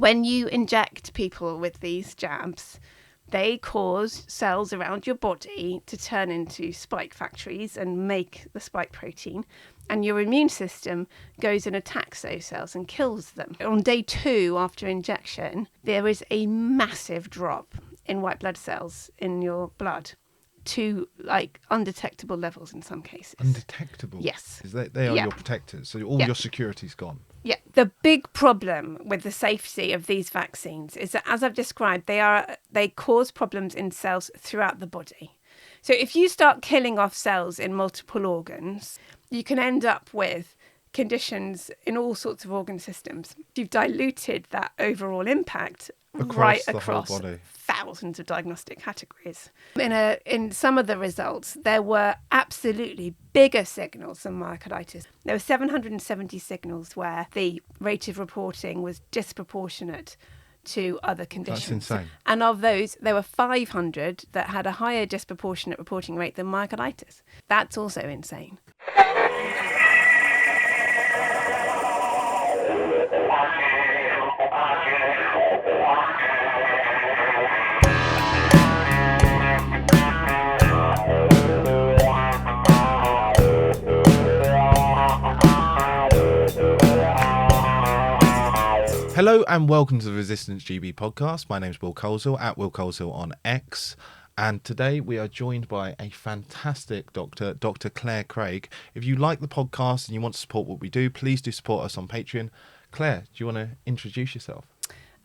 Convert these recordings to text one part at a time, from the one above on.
When you inject people with these jabs, they cause cells around your body to turn into spike factories and make the spike protein. And your immune system goes and attacks those cells and kills them. On day 2 after injection, there is a massive drop in white blood cells in your blood to undetectable levels in some cases. Undetectable? Yes. They are your protectors, so all your security's gone. Yeah. The big problem with the safety of these vaccines is that, as I've described, they cause problems in cells throughout the body. So if you start killing off cells in multiple organs, you can end up with conditions in all sorts of organ systems. You've diluted that overall impact right across the whole body. Thousands of diagnostic categories. In some of the results, there were absolutely bigger signals than myocarditis. There were 770 signals where the rate of reporting was disproportionate to other conditions. That's insane. And of those, there were 500 that had a higher disproportionate reporting rate than myocarditis. That's also insane. Hello and welcome to the Resistance GB podcast. My name is Will Coleshill, at Will Coleshill on X. And today we are joined by a fantastic doctor, Dr. Clare Craig. If you like the podcast and you want to support what we do, please do support us on Patreon. Clare, do you want to introduce yourself?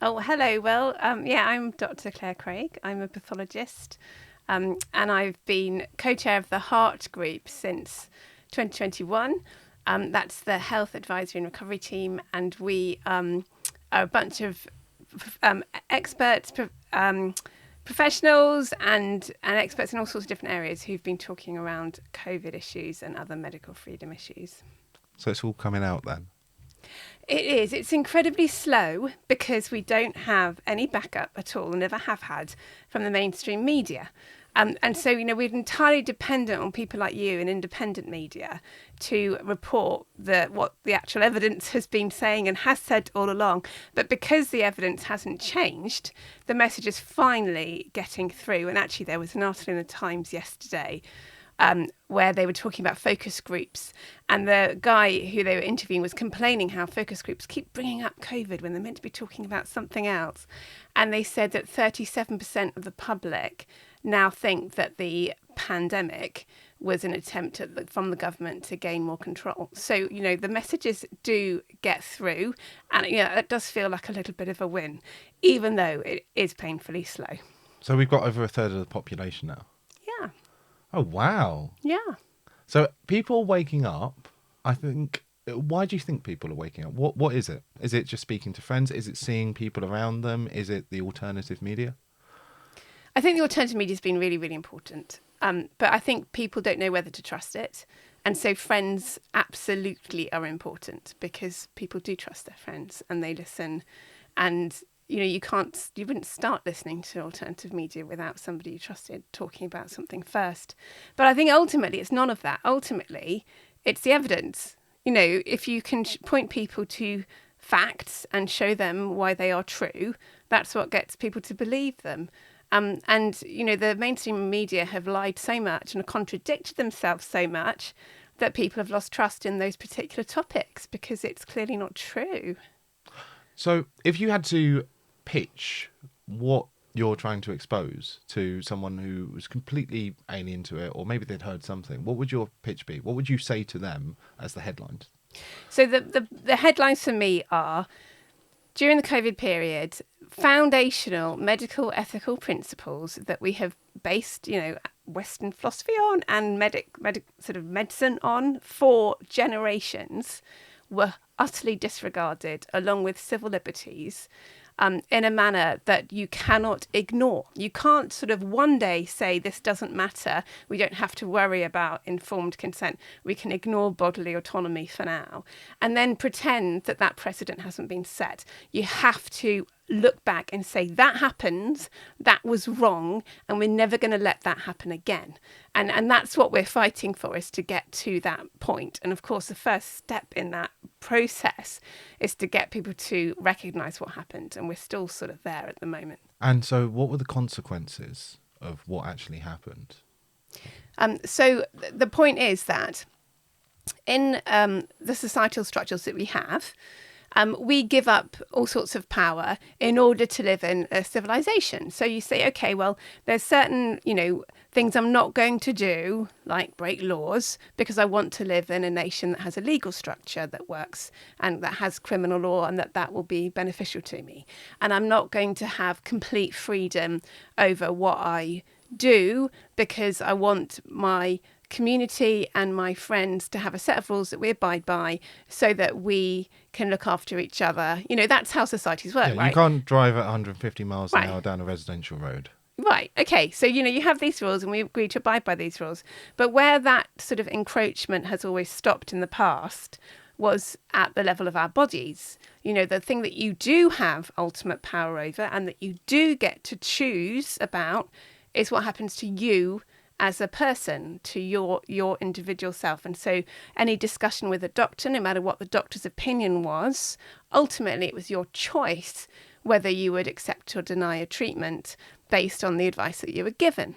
Oh, hello. Well, I'm Dr. Clare Craig. I'm a pathologist, and I've been co-chair of the Hart Group since 2021. That's the Health Advisory and Recovery Team, and we are a bunch of experts, professionals and experts in all sorts of different areas who've been talking around COVID issues and other medical freedom issues. So it's all coming out then? It is. It's incredibly slow because we don't have any backup at all and never have had from the mainstream media. And so, we're entirely dependent on people like you and independent media to report what the actual evidence has been saying and has said all along. But because the evidence hasn't changed, the message is finally getting through. And actually, there was an article in the Times yesterday where they were talking about focus groups. And the guy who they were interviewing was complaining how focus groups keep bringing up COVID when they're meant to be talking about something else. And they said that 37% of the public now think that the pandemic was an attempt from the government to gain more control. So, the messages do get through. And, it does feel like a little bit of a win, even though it is painfully slow. So we've got over a third of the population now? Yeah. Oh, wow. Yeah. So people waking up, I think, why do you think people are waking up? What is it? Is it just speaking to friends? Is it seeing people around them? Is it the alternative media? I think the alternative media has been really, really important. But I think people don't know whether to trust it. And so friends absolutely are important because people do trust their friends and they listen. And, you wouldn't start listening to alternative media without somebody you trusted talking about something first. But I think ultimately it's none of that. Ultimately, it's the evidence. If you can point people to facts and show them why they are true, that's what gets people to believe them. The mainstream media have lied so much and contradicted themselves so much that people have lost trust in those particular topics because it's clearly not true. So if you had to pitch what you're trying to expose to someone who was completely alien to it, or maybe they'd heard something, what would your pitch be? What would you say to them as the headlines? So the headlines for me are, during the COVID period, foundational medical ethical principles that we have based, Western philosophy on and medicine on for generations were utterly disregarded, along with civil liberties, in a manner that you cannot ignore. You can't one day say this doesn't matter. We don't have to worry about informed consent. We can ignore bodily autonomy for now and then pretend that precedent hasn't been set. You have to look back and say, that happened, that was wrong, and we're never going to let that happen again. And that's what we're fighting for, is to get to that point. And of course, the first step in that process is to get people to recognise what happened. And we're still sort of there at the moment. And so what were the consequences of what actually happened? So the point is that in the societal structures that we have, we give up all sorts of power in order to live in a civilization. So you say, okay, well, there's certain, things I'm not going to do, like break laws, because I want to live in a nation that has a legal structure that works and that has criminal law, and that will be beneficial to me. And I'm not going to have complete freedom over what I do, because I want my community and my friends to have a set of rules that we abide by, so that we can look after each other. That's how societies work, right? You can't drive at 150 miles an hour down a residential road. Right. Okay. So, you have these rules and we agree to abide by these rules. But where that sort of encroachment has always stopped in the past was at the level of our bodies. The thing that you do have ultimate power over and that you do get to choose about is what happens to you as a person, to your individual self. And so any discussion with a doctor, no matter what the doctor's opinion was, ultimately it was your choice whether you would accept or deny a treatment based on the advice that you were given.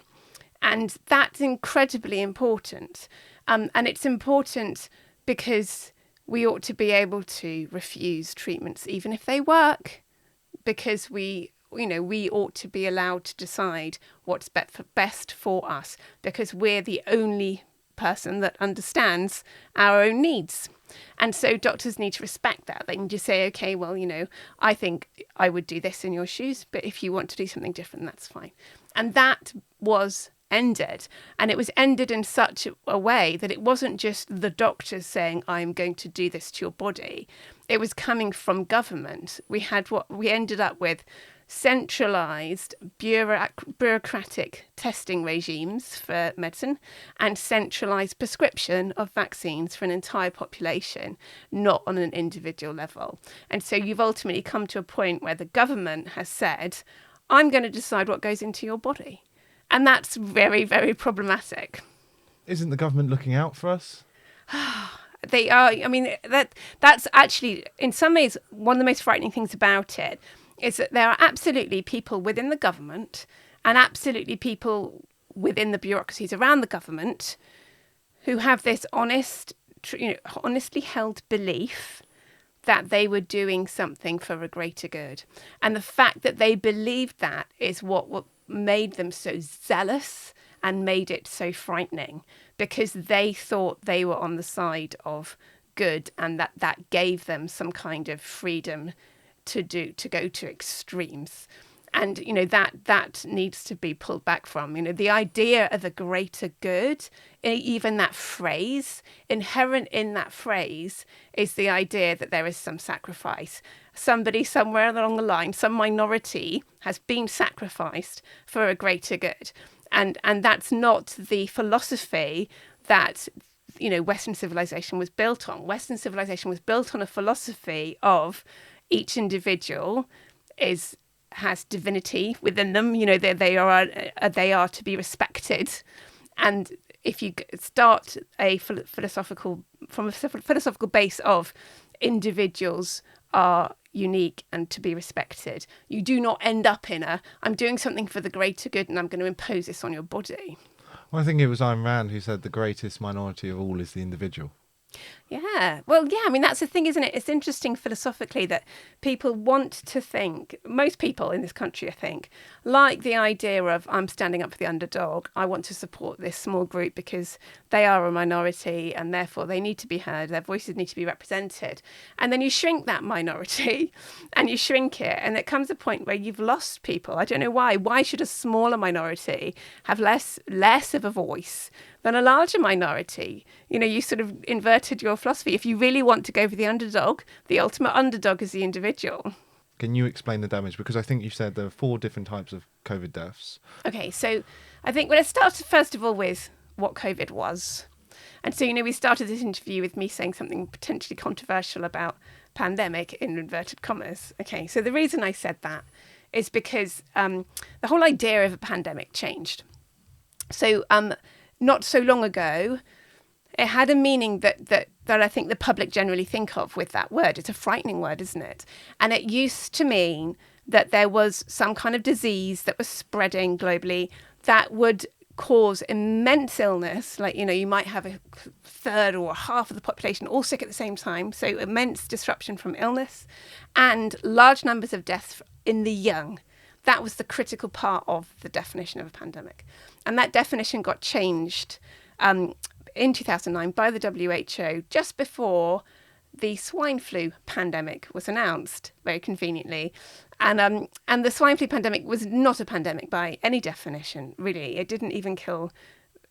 And that's incredibly important. And it's important because we ought to be able to refuse treatments even if they work, because we ought to be allowed to decide what's best for us, because we're the only person that understands our own needs. And so doctors need to respect that. They can just say, okay, well, I think I would do this in your shoes, but if you want to do something different, that's fine. And that was ended. And it was ended in such a way that it wasn't just the doctors saying, I'm going to do this to your body. It was coming from government. We had what we ended up with: centralised bureaucratic testing regimes for medicine and centralised prescription of vaccines for an entire population, not on an individual level. And so you've ultimately come to a point where the government has said, I'm going to decide what goes into your body. And that's very, very problematic. Isn't the government looking out for us? They are. I mean, that's actually, in some ways, one of the most frightening things about it is that there are absolutely people within the government and absolutely people within the bureaucracies around the government who have this honestly held belief that they were doing something for a greater good. And the fact that they believed that is what made them so zealous and made it so frightening, because they thought they were on the side of good, and that gave them some kind of freedom to go to extremes. And that needs to be pulled back from. The idea of a greater good, even that phrase, inherent in that phrase is the idea that there is some sacrifice. Somebody somewhere along the line, some minority has been sacrificed for a greater good. And that's not the philosophy that Western civilization was built on. Western civilization was built on a philosophy of each individual has divinity within them. They are to be respected. And if you start from a philosophical base of individuals are unique and to be respected, you do not end up in I'm doing something for the greater good and I'm going to impose this on your body. Well, I think it was Ayn Rand who said the greatest minority of all is the individual. Yeah. Well, yeah, I mean, that's the thing, isn't it? It's interesting philosophically that people want to think, most people in this country, I think, like the idea of I'm standing up for the underdog. I want to support this small group because they are a minority and therefore they need to be heard. Their voices need to be represented. And then you shrink that minority and you shrink it. And it comes a point where you've lost people. I don't know why. Why should a smaller minority have less of a voice than a larger minority? You sort of inverted your philosophy. If you really want to go for the underdog, the ultimate underdog is the individual. Can you explain the damage? Because I think you said there are 4 different types of COVID deaths. Okay, so I think let's start first of all with what COVID was. And so, we started this interview with me saying something potentially controversial about pandemic in inverted commas. Okay, so the reason I said that is because the whole idea of a pandemic changed. So not so long ago, it had a meaning that I think the public generally think of with that word. It's a frightening word, isn't it? And it used to mean that there was some kind of disease that was spreading globally that would cause immense illness. Like, you might have a third or half of the population all sick at the same time. So immense disruption from illness and large numbers of deaths in the young. That was the critical part of the definition of a pandemic. And that definition got changed in 2009 by the WHO just before the swine flu pandemic was announced, very conveniently. And the swine flu pandemic was not a pandemic by any definition, really. It didn't even kill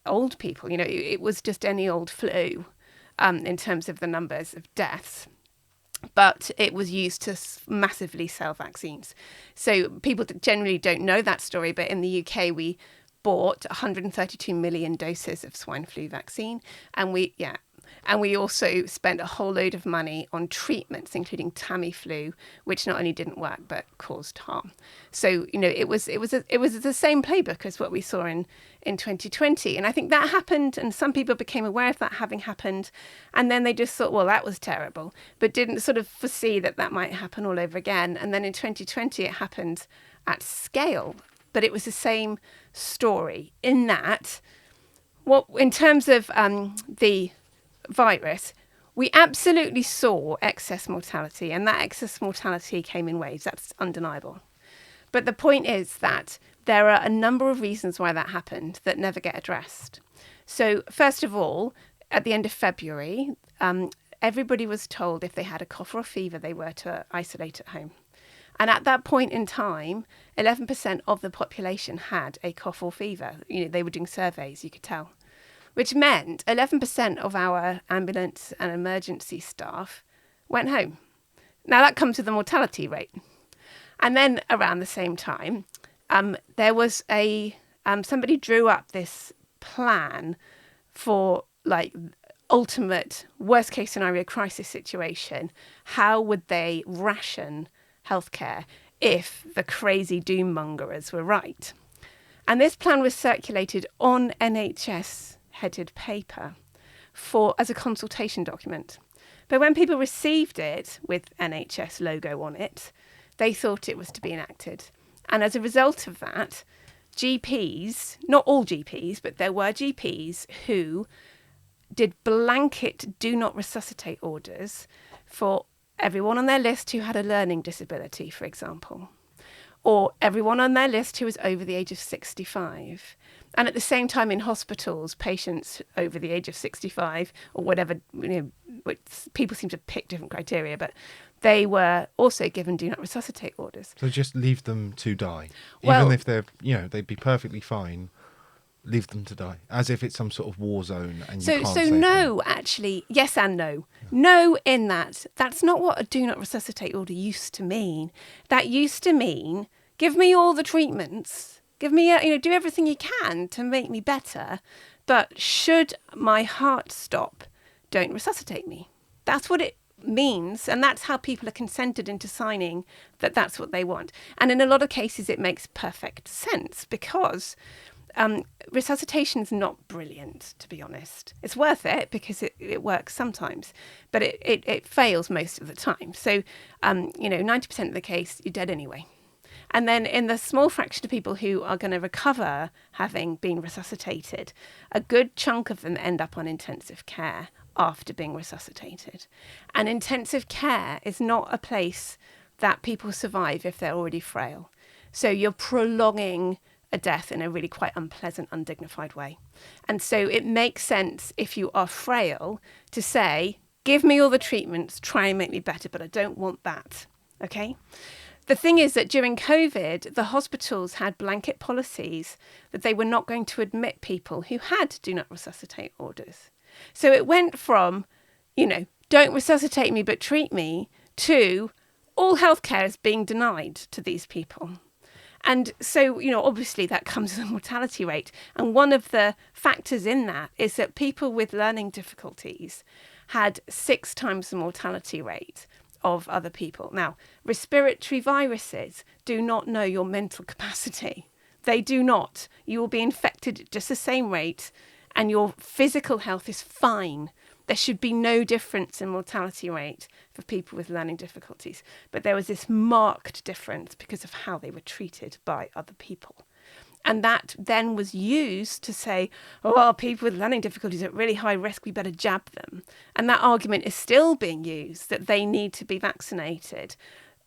old people. It was just any old flu in terms of the numbers of deaths. But it was used to massively sell vaccines. So people generally don't know that story, but in the UK, we bought 132 million doses of swine flu vaccine. And we also spent a whole load of money on treatments, including Tamiflu, which not only didn't work, but caused harm. So, it was the same playbook as what we saw in 2020. And I think that happened, and some people became aware of that having happened. And then they just thought, well, that was terrible, but didn't sort of foresee that might happen all over again. And then in 2020, it happened at scale. But it was the same story in that, in terms of the virus, we absolutely saw excess mortality, and that excess mortality came in waves. That's undeniable. But the point is that there are a number of reasons why that happened that never get addressed. So first of all, at the end of February, everybody was told if they had a cough or a fever, they were to isolate at home. And at that point in time, 11% of the population had a cough or fever. They were doing surveys, you could tell. Which meant 11% of our ambulance and emergency staff went home. Now that comes with the mortality rate. And then around the same time, there was somebody drew up this plan for ultimate worst case scenario crisis situation. How would they ration healthcare if the crazy doom mongerers were right? And this plan was circulated on NHS headed paper as a consultation document. But when people received it with NHS logo on it, they thought it was to be enacted. And as a result of that, GPs, not all GPs, but there were GPs who did blanket do not resuscitate orders for everyone on their list who had a learning disability, for example, or everyone on their list who was over the age of 65. And at the same time in hospitals, patients over the age of 65 or whatever, people seem to pick different criteria, but they were also given do not resuscitate orders. So just leave them to die. Well, even if they're, they'd be perfectly fine. Leave them to die, as if it's some sort of war zone and you can't save no, them. actually, yes and no. Yeah. No, in that's not what a do not resuscitate order used to mean. That used to mean, give me all the treatments, give me, do everything you can to make me better, but should my heart stop, don't resuscitate me. That's what it means, and that's how people are consented into signing that's what they want. And in a lot of cases, it makes perfect sense because resuscitation is not brilliant, to be honest. It's worth it because it works sometimes, but it fails most of the time. So, 90% of the case, you're dead anyway. And then in the small fraction of people who are going to recover having been resuscitated, a good chunk of them end up on intensive care after being resuscitated. And intensive care is not a place that people survive if they're already frail. So you're prolonging a death in a really quite unpleasant, undignified way. And so it makes sense if you are frail to say, give me all the treatments, try and make me better, but I don't want that. Okay? The thing is that during COVID, the hospitals had blanket policies that they were not going to admit people who had do not resuscitate orders. So it went from, don't resuscitate me, but treat me, to all healthcare is being denied to these people. And so, obviously that comes with a mortality rate. And one of the factors in that is that people with learning difficulties had 6 times the mortality rate of other people. Now, respiratory viruses do not know your mental capacity. They do not. You will be infected at just the same rate, and your physical health is fine. There should be no difference in mortality rate for people with learning difficulties. But there was this marked difference because of how they were treated by other people. And that then was used to say, oh, well, people with learning difficulties are at really high risk, we better jab them. And that argument is still being used, that they need to be vaccinated,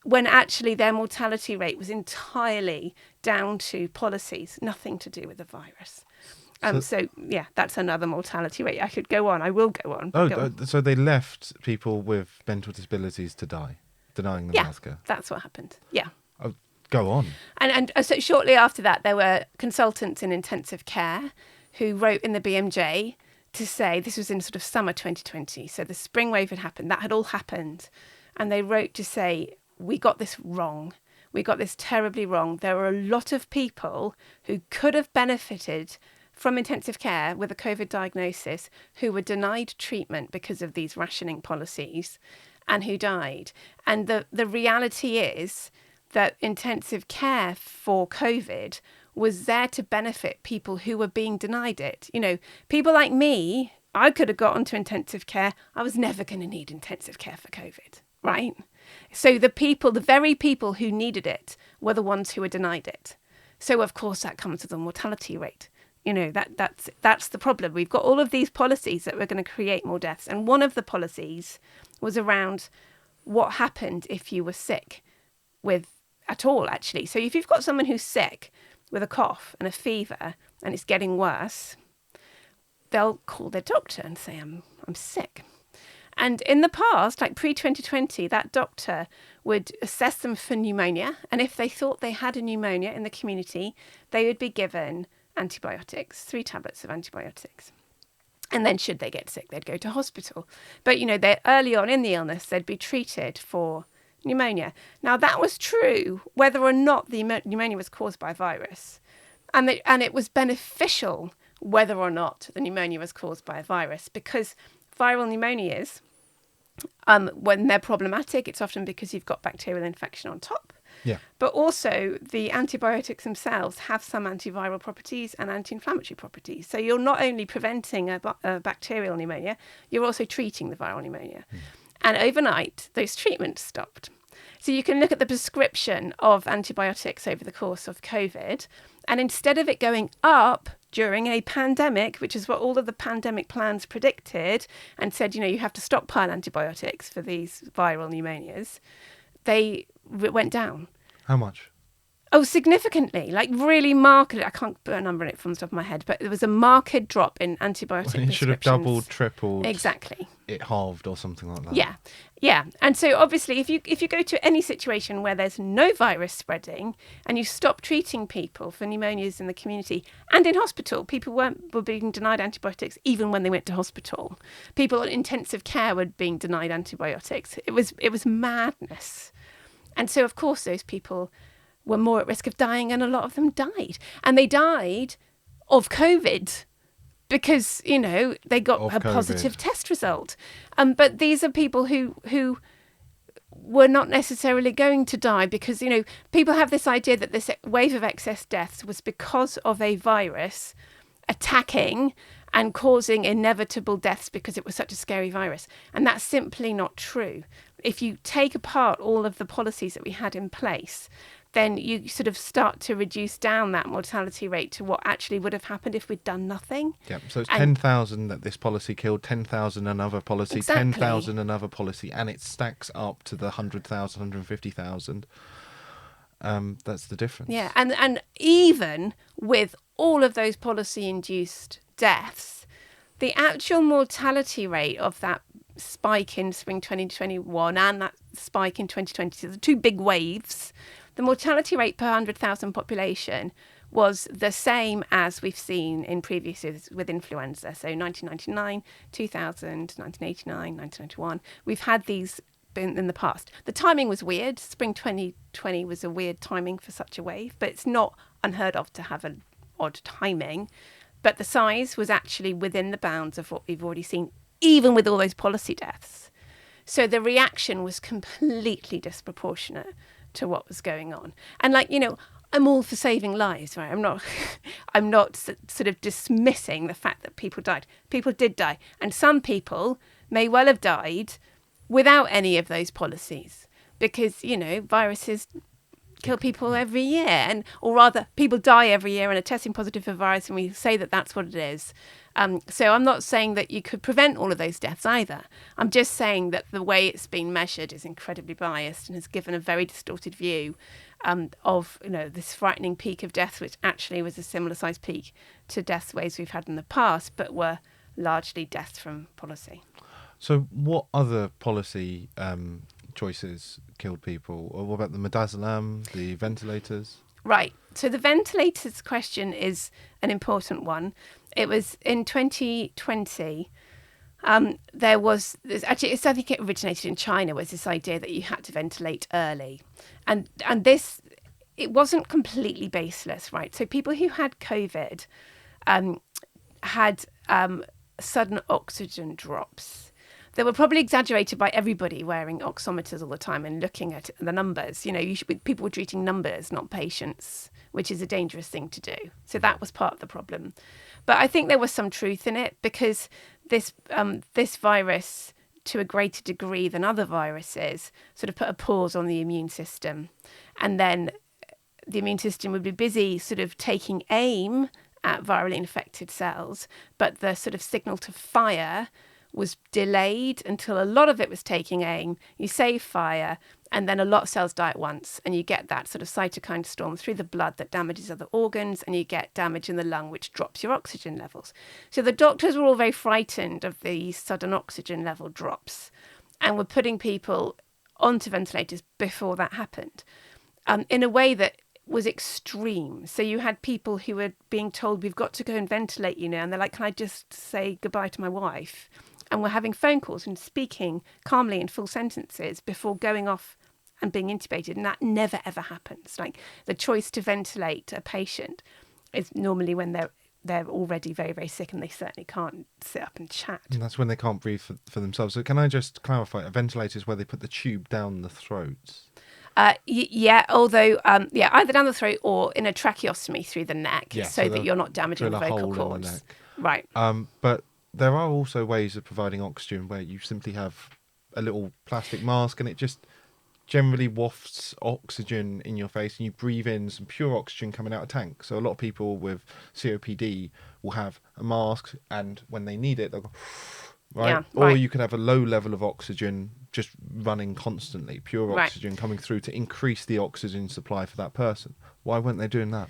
when actually their mortality rate was entirely down to policies, nothing to do with the virus. So yeah, that's another mortality rate. I could go on. I will go on. So they left people with mental disabilities to die, denying them healthcare. That's what happened. Yeah. Oh, go on. And so shortly after that, there were consultants in intensive care who wrote in the BMJ to say, this was in sort of summer 2020, so the spring wave had happened. That had all happened. And they wrote to say, we got this wrong. We got this terribly wrong. There were a lot of people who could have benefited from intensive care with a COVID diagnosis who were denied treatment because of these rationing policies and who died. And the reality is that intensive care for COVID was there to benefit people who were being denied it. You know, people like me, I could have got onto intensive care. I was never going to need intensive care for COVID, right? So the very people who needed it were the ones who were denied it. So of course that comes with a mortality rate. You know, that's the problem. We've got all of these policies that were going to create more deaths. And one of the policies was around what happened if you were sick at all, actually. So if you've got someone who's sick with a cough and a fever and it's getting worse, they'll call their doctor and say, I'm sick. And in the past, like pre-2020, that doctor would assess them for pneumonia. And if they thought they had a pneumonia in the community, they would be given antibiotics, 3 tablets of antibiotics. And then should they get sick, they'd go to hospital. But, you know, early on in the illness, they'd be treated for pneumonia. Now, that was true whether or not the pneumonia was caused by a virus. And it was beneficial whether or not the pneumonia was caused by a virus, because viral pneumonias, when they're problematic, it's often because you've got bacterial infection on top. Yeah. But also the antibiotics themselves have some antiviral properties and anti-inflammatory properties. So you're not only preventing a bacterial pneumonia, you're also treating the viral pneumonia. And overnight, those treatments stopped. So you can look at the prescription of antibiotics over the course of COVID, and instead of it going up during a pandemic, which is what all of the pandemic plans predicted and said, you know, you have to stockpile antibiotics for these viral pneumonias, they went down. How much? Oh, significantly, like really markedly. I can't put a number on it from the top of my head, but there was a marked drop in antibiotic prescriptions. It should have doubled, tripled. Exactly. It halved or something like that. Yeah. And so obviously, if you go to any situation where there's no virus spreading and you stop treating people for pneumonias in the community and in hospital, people were being denied antibiotics even when they went to hospital. People on intensive care were being denied antibiotics. It was madness. And so, of course, those people were more at risk of dying, and a lot of them died. And they died of COVID because, you know, they got a positive test result. But these are people who were not necessarily going to die because, you know, people have this idea that this wave of excess deaths was because of a virus attacking and causing inevitable deaths because it was such a scary virus. And that's simply not true. If you take apart all of the policies that we had in place, then you sort of start to reduce down that mortality rate to what actually would have happened if we'd done nothing. Yeah, so it's 10,000 that this policy killed, 10,000 another policy, exactly. 10,000 another policy, and it stacks up to the 100,000, 150,000. That's the difference. Yeah, and even with all of those policy-induced deaths, the actual mortality rate of that spike in spring 2021 and that spike in 2020, so the two big waves, the mortality rate per 100,000 population was the same as we've seen in previous years with influenza. So 1999, 2000, 1989, 1991. We've had these in the past. The timing was weird. Spring 2020 was a weird timing for such a wave, but it's not unheard of to have an odd timing. But the size was actually within the bounds of what we've already seen, even with all those policy deaths. So the reaction was completely disproportionate to what was going on. And I'm all for saving lives, right? I'm not sort of dismissing the fact that people died. People did die. And some people may well have died without any of those policies because, viruses kill people every year, or rather people die every year and are testing positive for virus, and we say that that's what it is. So I'm not saying that you could prevent all of those deaths either. I'm just saying that the way it's been measured is incredibly biased and has given a very distorted view of this frightening peak of death, which actually was a similar sized peak to death waves we've had in the past, but were largely deaths from policy. So what other policy choices killed people? Or what about the midazolam, the ventilators? Right. So the ventilators question is an important one. It was in 2020. There was actually, I think it originated in China, was this idea that you had to ventilate early, and this, it wasn't completely baseless, right? So people who had COVID had sudden oxygen drops. They were probably exaggerated by everybody wearing oximeters all the time and looking at the numbers. People were treating numbers, not patients, which is a dangerous thing to do. So that was part of the problem. But I think there was some truth in it because this virus, to a greater degree than other viruses, sort of put a pause on the immune system. And then the immune system would be busy sort of taking aim at virally infected cells, but the sort of signal to fire was delayed until a lot of it was taking aim. You save fire, and then a lot of cells die at once, and you get that sort of cytokine storm through the blood that damages other organs, and you get damage in the lung, which drops your oxygen levels. So the doctors were all very frightened of the sudden oxygen level drops and were putting people onto ventilators before that happened, in a way that was extreme. So you had people who were being told, we've got to go and ventilate you now, and they're like, can I just say goodbye to my wife? And we're having phone calls and speaking calmly in full sentences before going off and being intubated. And that never, ever happens. Like, the choice to ventilate a patient is normally when they're already very, very sick and they certainly can't sit up and chat. And that's when they can't breathe for themselves. So can I just clarify, a ventilator is where they put the tube down the throat? Yeah, although, either down the throat or in a tracheostomy through the neck, so that you're not damaging the vocal cords. Right. But there are also ways of providing oxygen where you simply have a little plastic mask and it just generally wafts oxygen in your face and you breathe in some pure oxygen coming out of tank. So a lot of people with COPD will have a mask, and when they need it, they'll go, right? Yeah, or right. you could have a low level of oxygen just running constantly, pure oxygen coming through to increase the oxygen supply for that person. Why weren't they doing that?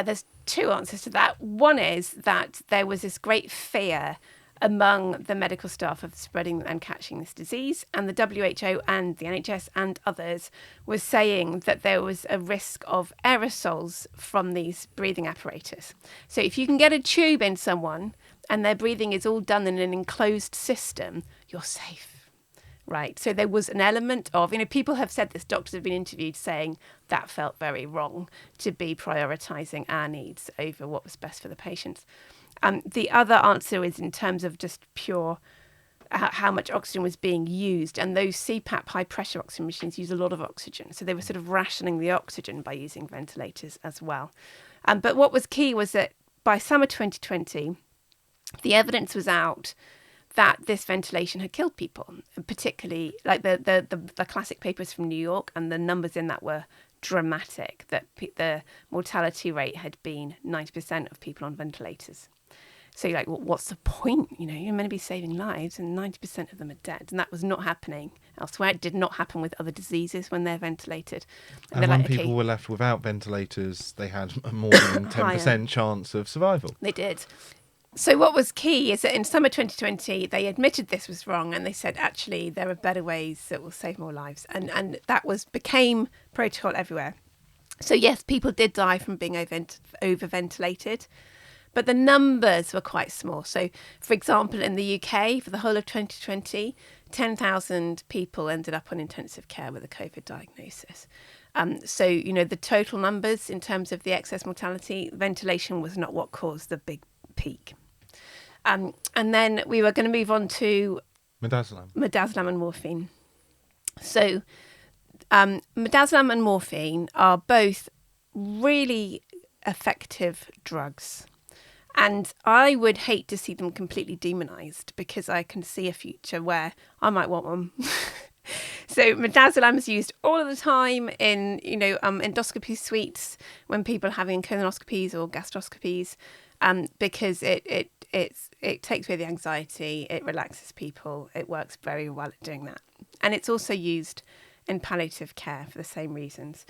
There's two answers to that. One is that there was this great fear among the medical staff of spreading and catching this disease, and the WHO and the NHS and others were saying that there was a risk of aerosols from these breathing apparatus. So if you can get a tube in someone and their breathing is all done in an enclosed system, you're safe. Right. So there was an element of, people have said this, doctors have been interviewed saying that felt very wrong to be prioritising our needs over what was best for the patients. The other answer is in terms of just pure how much oxygen was being used. And those CPAP high pressure oxygen machines use a lot of oxygen. So they were sort of rationing the oxygen by using ventilators as well. But what was key was that by summer 2020, the evidence was out that this ventilation had killed people, particularly like the classic papers from New York, and the numbers in that were dramatic, that the mortality rate had been 90% of people on ventilators. So you're like, well, what's the point? You're meant to be saving lives and 90% of them are dead. And that was not happening elsewhere. It did not happen with other diseases when they're ventilated. And when people were left without ventilators, they had a more than 10% chance of survival. They did. So what was key is that in summer 2020, they admitted this was wrong, and they said, actually, there are better ways that will save more lives. And that became protocol everywhere. So yes, people did die from being over-ventilated, but the numbers were quite small. So, for example, in the UK, for the whole of 2020, 10,000 people ended up on intensive care with a COVID diagnosis. So, the total numbers in terms of the excess mortality, ventilation was not what caused the big peak. And then we were going to move on to Midazolam and morphine. So midazolam and morphine are both really effective drugs. And I would hate to see them completely demonised, because I can see a future where I might want one. So midazolam is used all of the time in, endoscopy suites when people are having colonoscopies or gastroscopies, because it takes away the anxiety, it relaxes people, it works very well at doing that. And it's also used in palliative care for the same reasons.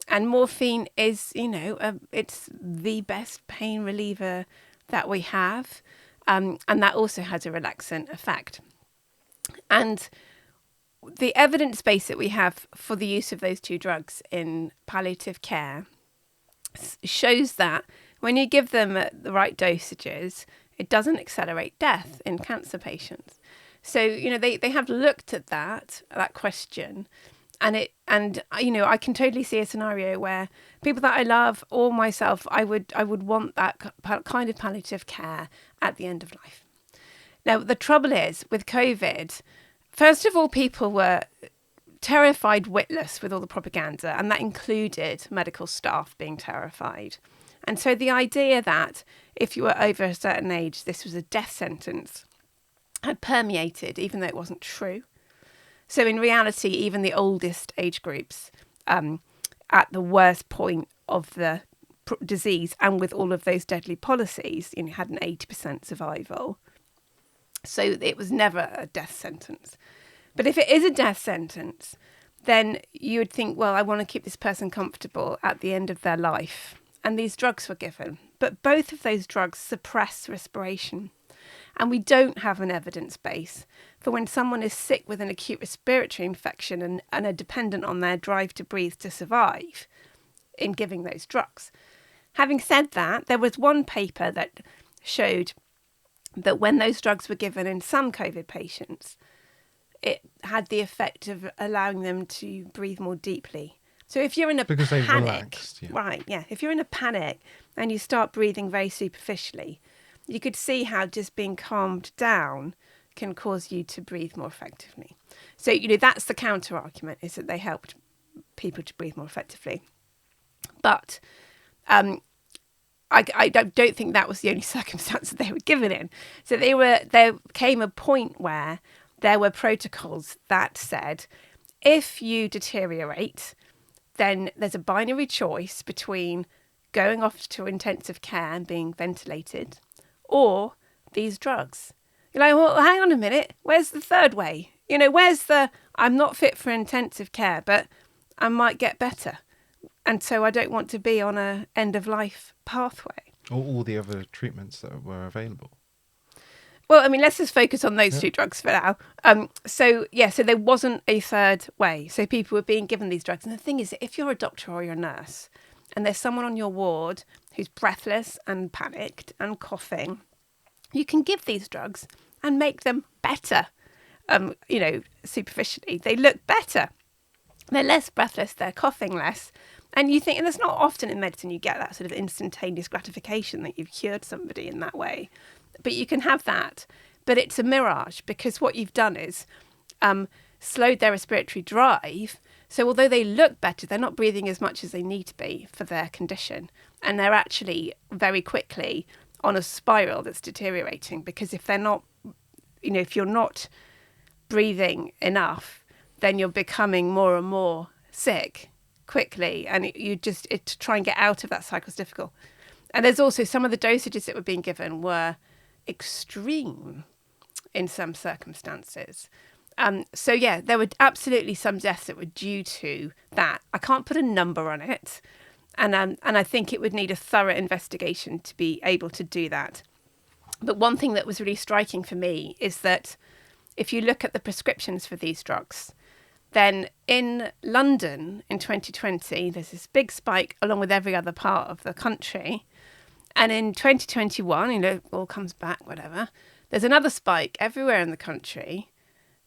And morphine is, it's the best pain reliever that we have, and that also has a relaxant effect. And the evidence base that we have for the use of those two drugs in palliative care shows that when you give them at the right dosages, it doesn't accelerate death in cancer patients. So, they have looked at that question, and I can totally see a scenario where people that I love or myself, I would want that kind of palliative care at the end of life. Now, the trouble is with COVID, first of all, people were terrified witless with all the propaganda, and that included medical staff being terrified. And so the idea that if you were over a certain age, this was a death sentence had permeated, even though it wasn't true. So in reality, even the oldest age groups, at the worst point of the disease and with all of those deadly policies, had an 80% survival. So it was never a death sentence. But if it is a death sentence, then you would think, well, I want to keep this person comfortable at the end of their life. And these drugs were given. But both of those drugs suppress respiration. And we don't have an evidence base for when someone is sick with an acute respiratory infection and are dependent on their drive to breathe to survive in giving those drugs. Having said that, there was one paper that showed that when those drugs were given in some COVID patients, it had the effect of allowing them to breathe more deeply. So if you're in a panic, relaxed, right, yeah, if you're in a panic and you start breathing very superficially, you could see how just being calmed down can cause you to breathe more effectively. So, that's the counter argument, is that they helped people to breathe more effectively. But I don't think that was the only circumstance that they were given in. So there came a point where there were protocols that said, if you deteriorate, then there's a binary choice between going off to intensive care and being ventilated, or these drugs. You're like, well, hang on a minute. Where's the third way? Where's the, I'm not fit for intensive care, but I might get better. And so I don't want to be on a end of life pathway. Or all the other treatments that were available. Well, let's just focus on those two drugs for now. So there wasn't a third way. So people were being given these drugs. And the thing is, if you're a doctor or you're a nurse and there's someone on your ward who's breathless and panicked and coughing, you can give these drugs and make them better. Superficially, they look better. They're less breathless, they're coughing less. And you think, and it's not often in medicine you get that sort of instantaneous gratification that you've cured somebody in that way. But you can have that. But it's a mirage, because what you've done is slowed their respiratory drive. So although they look better, they're not breathing as much as they need to be for their condition. And they're actually very quickly on a spiral that's deteriorating, because if they're not, if you're not breathing enough, then you're becoming more and more sick quickly. And to try and get out of that cycle is difficult. And there's also some of the dosages that were being given were extreme in some circumstances. There were absolutely some deaths that were due to that. I can't put a number on it. And I think it would need a thorough investigation to be able to do that. But one thing that was really striking for me is that if you look at the prescriptions for these drugs, then in London in 2020, there's this big spike along with every other part of the country. And in 2021, it all comes back, whatever, there's another spike everywhere in the country,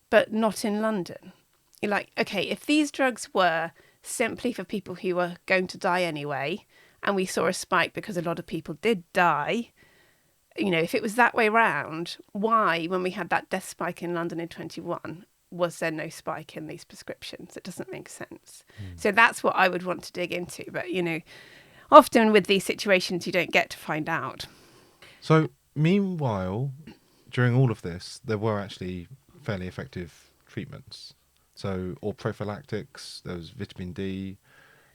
but not in London. You're like, okay, if these drugs were simply for people who were going to die anyway, and we saw a spike because a lot of people did die, if it was that way round, why, when we had that death spike in London in 21, was there no spike in these prescriptions? It doesn't make sense. So that's what I would want to dig into. But, often with these situations, you don't get to find out. So meanwhile, during all of this, there were actually fairly effective treatments. So, or prophylactics, there was vitamin D,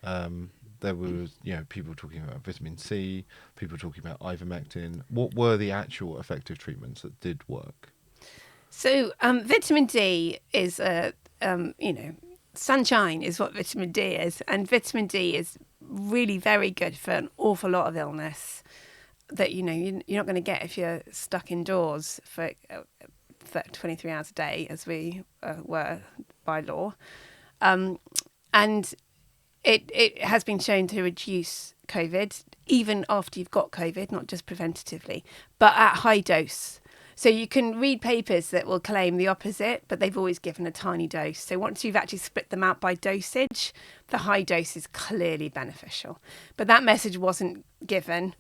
there was, people talking about vitamin C, people talking about ivermectin. What were the actual effective treatments that did work? So, vitamin D is sunshine is what vitamin D is. And vitamin D is really very good for an awful lot of illness that, you're not going to get if you're stuck indoors for 23 hours a day, as we were by law. And it has been shown to reduce COVID, even after you've got COVID, not just preventatively, but at high dose. So you can read papers that will claim the opposite, but they've always given a tiny dose. So once you've actually split them out by dosage, the high dose is clearly beneficial. But that message wasn't given.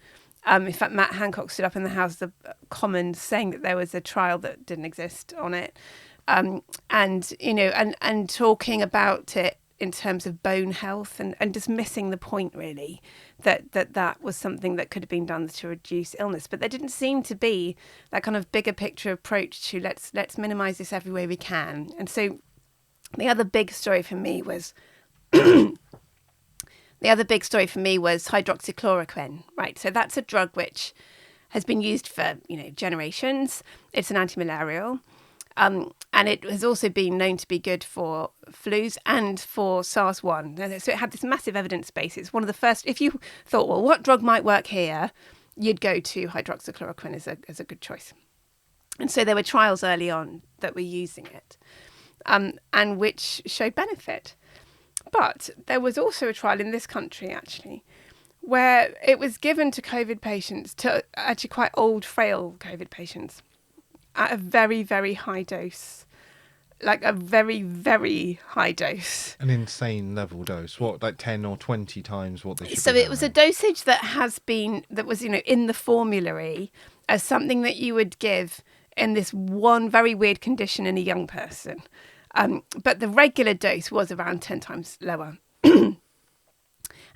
In fact, Matt Hancock stood up in the House of Commons saying that there was a trial that didn't exist on it. And talking about it in terms of bone health and just missing the point, really, that was something that could have been done to reduce illness. But there didn't seem to be that kind of bigger picture approach to let's minimise this every way we can. And so the other big story for me was hydroxychloroquine, right? So that's a drug which has been used for, generations. It's an antimalarial. And it has also been known to be good for flus and for SARS-1. So it had this massive evidence base. It's one of the first, if you thought, well, what drug might work here, you'd go to hydroxychloroquine as a good choice. And so there were trials early on that were using it, and which showed benefit. But there was also a trial in this country, actually, where it was given to COVID patients, to actually quite old, frail COVID patients, at a very, very high dose. Like a very, very high dose. An insane level dose. What, like 10 or 20 times what they should be? So it was a dosage that was, in the formulary as something that you would give in this one very weird condition in a young person. But the regular dose was around 10 times lower. And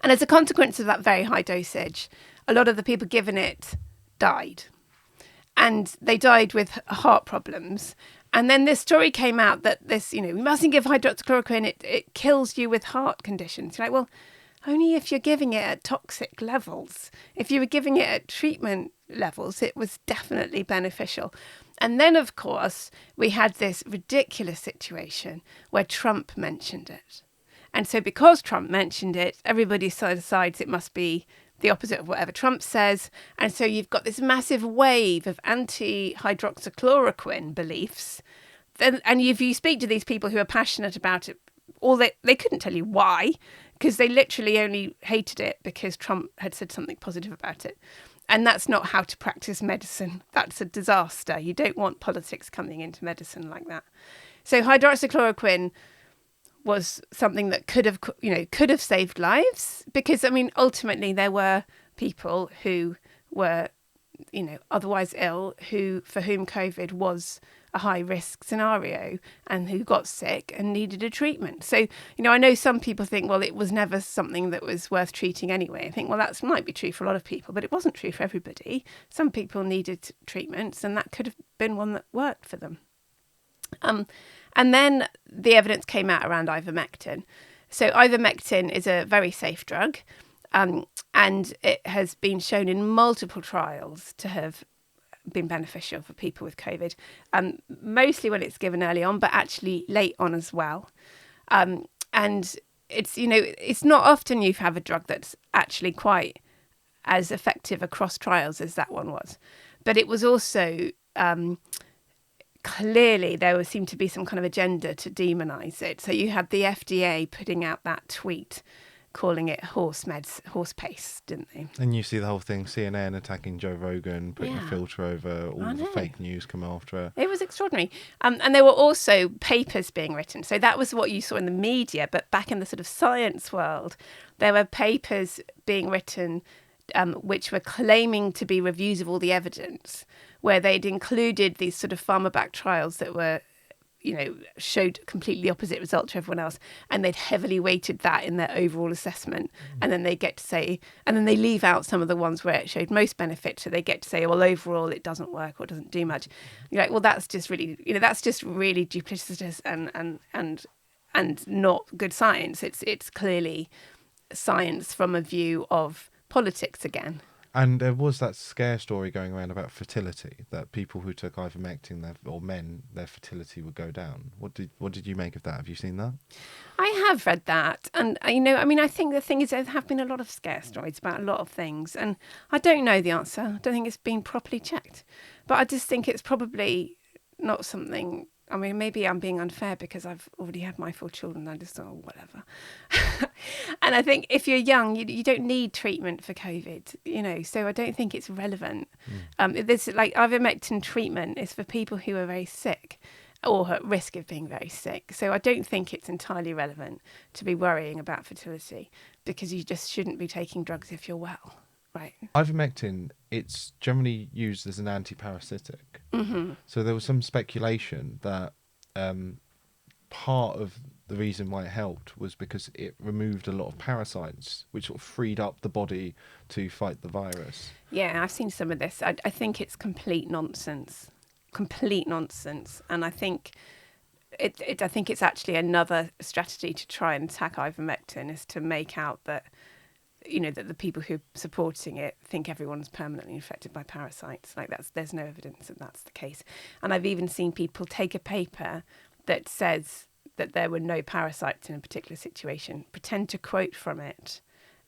as a consequence of that very high dosage, a lot of the people given it died. And they died with heart problems. And then this story came out that we mustn't give hydroxychloroquine, it kills you with heart conditions. You're like, well, only if you're giving it at toxic levels. If you were giving it at treatment levels, it was definitely beneficial. And then, of course, we had this ridiculous situation where Trump mentioned it. And so because Trump mentioned it, everybody decides it must be the opposite of whatever Trump says. And so you've got this massive wave of anti-hydroxychloroquine beliefs. And if you speak to these people who are passionate about it, they couldn't tell you why, because they literally only hated it because Trump had said something positive about it. And that's not how to practice medicine. That's a disaster. You don't want politics coming into medicine like that. So hydroxychloroquine was something that could have saved lives, because ultimately there were people who were otherwise ill, for whom COVID was a high risk scenario, and who got sick and needed a treatment. So I know some people think, well, it was never something that was worth treating anyway. I think, well, that might be true for a lot of people, but it wasn't true for everybody. Some people needed treatments, and that could have been one that worked for them. And then the evidence came out around ivermectin. So ivermectin is a very safe drug, and it has been shown in multiple trials to have been beneficial for people with COVID, mostly when it's given early on, but actually late on as well. And it's not often you have a drug that's actually quite as effective across trials as that one was. But it was also... clearly there seemed to be some kind of agenda to demonise it. So you had the FDA putting out that tweet calling it horse paste, didn't they? And you see the whole thing, CNN attacking Joe Rogan, putting a filter over all the fake news come after her. It was extraordinary. And there were also papers being written. So that was what you saw in the media, but back in the sort of science world, there were papers being written which were claiming to be reviews of all the evidence, where they'd included these sort of pharma-backed trials that were, showed completely opposite result to everyone else, and they'd heavily weighted that in their overall assessment. And then they get to say, and then they leave out some of the ones where it showed most benefit, so they get to say, well, overall it doesn't work or doesn't do much. You're like, well, that's just really duplicitous and not good science. It's clearly science from a view of politics again. And there was that scare story going around about fertility, that people who took ivermectin, or men, their fertility would go down. What did you make of that? Have you seen that? I have read that. And, I think the thing is there have been a lot of scare stories about a lot of things. And I don't know the answer. I don't think it's been properly checked. But I just think it's probably not something... maybe I'm being unfair because I've already had my 4 children. I just thought, oh, whatever. And I think if you're young, you don't need treatment for COVID, so I don't think it's relevant. This, like, ivermectin treatment is for people who are very sick or at risk of being very sick. So I don't think it's entirely relevant to be worrying about fertility, because you just shouldn't be taking drugs if you're well. Right. Ivermectin, it's generally used as an anti-parasitic. Mm-hmm. So there was some speculation that part of the reason why it helped was because it removed a lot of parasites, which sort of freed up the body to fight the virus. Yeah, I've seen some of this. I think it's complete nonsense. And I think I think it's actually another strategy to try and attack ivermectin, is to make out that that the people who are supporting it think everyone's permanently infected by parasites. Like, there's no evidence that that's the case. And I've even seen people take a paper that says that there were no parasites in a particular situation, pretend to quote from it,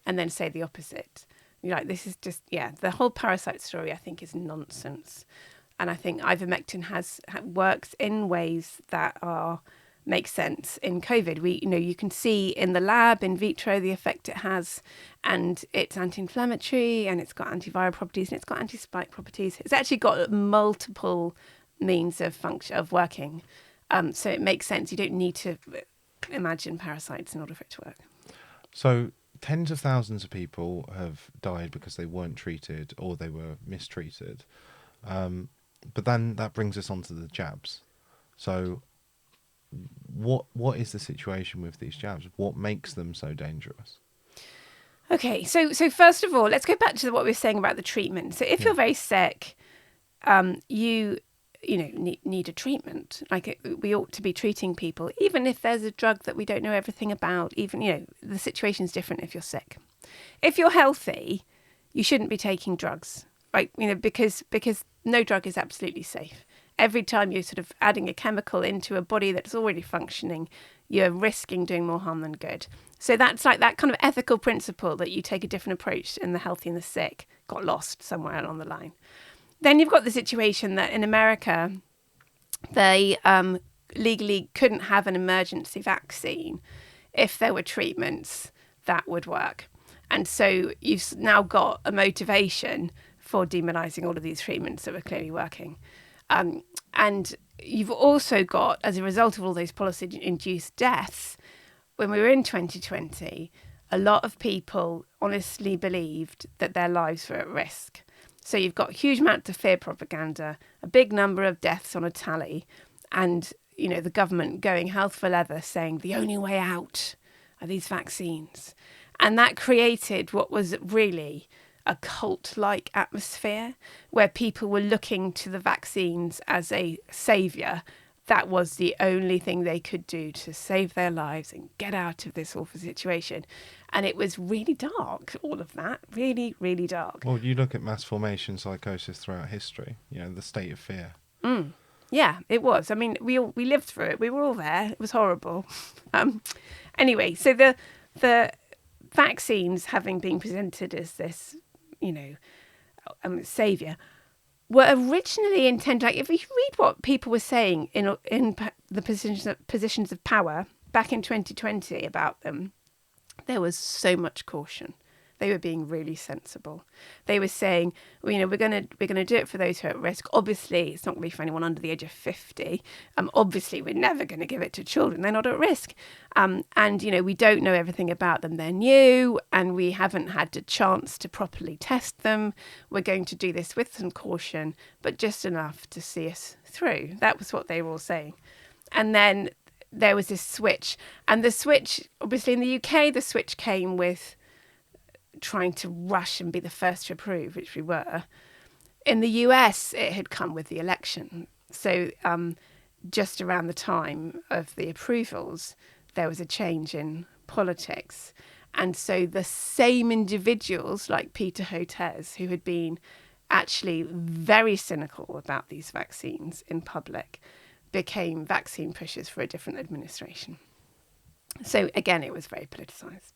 and then say the opposite. You're like, this is just, the whole parasite story, I think, is nonsense. And I think ivermectin works in ways that make sense in COVID. You can see in the lab, in vitro, the effect it has, and it's anti-inflammatory, and it's got antiviral properties, and it's got anti-spike properties. It's actually got multiple means of working. So it makes sense. You don't need to imagine parasites in order for it to work. So tens of thousands of people have died because they weren't treated or they were mistreated. But then that brings us on to the jabs. So what is the situation with these jabs? What makes them so dangerous? Okay, so first of all, let's go back to what we were saying about the treatment. So if you're very sick, you need a treatment. Like, we ought to be treating people, even if there's a drug that we don't know everything about. Even the situation's different if you're sick. If you're healthy, you shouldn't be taking drugs, right? Because no drug is absolutely safe. Every time you're sort of adding a chemical into a body that's already functioning, you're risking doing more harm than good. So that's like that kind of ethical principle that you take a different approach in the healthy and the sick got lost somewhere along the line. Then you've got the situation that in America, they legally couldn't have an emergency vaccine if there were treatments that would work. And so you've now got a for demonising all of these treatments that were clearly working. And you've also got, as a result of all those policy-induced deaths, when we were in 2020, a lot of people honestly believed that their lives were at risk. So you've got huge amounts of fear propaganda, a big number of deaths on a tally, and, you know, the government going health for leather saying the only way out are these vaccines. And that created what was really a cult-like atmosphere where people were looking to the vaccines as a saviour. That was the only thing they could do to save their lives and get out of this awful situation. And it was really dark, all of that, really, really dark. Well, you look at mass formation psychosis throughout history, you know, the state of fear. Yeah, it was. I mean, we lived through it. We were all there. It was horrible. Anyway, so the vaccines having been presented as this, you know, saviour, were originally intended, like if you read what people were saying in the positions of power back in 2020 about them, there was so much caution. They were being really sensible. They were saying, well, you know, we're going to do it for those who are at risk. Obviously, it's not going to be for anyone under the age of 50. Obviously, we're never going to give it to children. They're not at risk. And, you know, we don't know everything about them. They're new and we haven't had a chance to properly test them. We're going to do this with some caution, but just enough to see us through. That was what they were all saying. And then there was this switch. And the switch, obviously in the UK, the switch came with trying to rush and be the first to approve, which we were. In the US, it had come with the election. So just around the time of the approvals, there was a change in politics. And so the same individuals like Peter Hotez, who had been actually very cynical about these vaccines in public, became vaccine pushers for a different administration. So again, it was very politicised.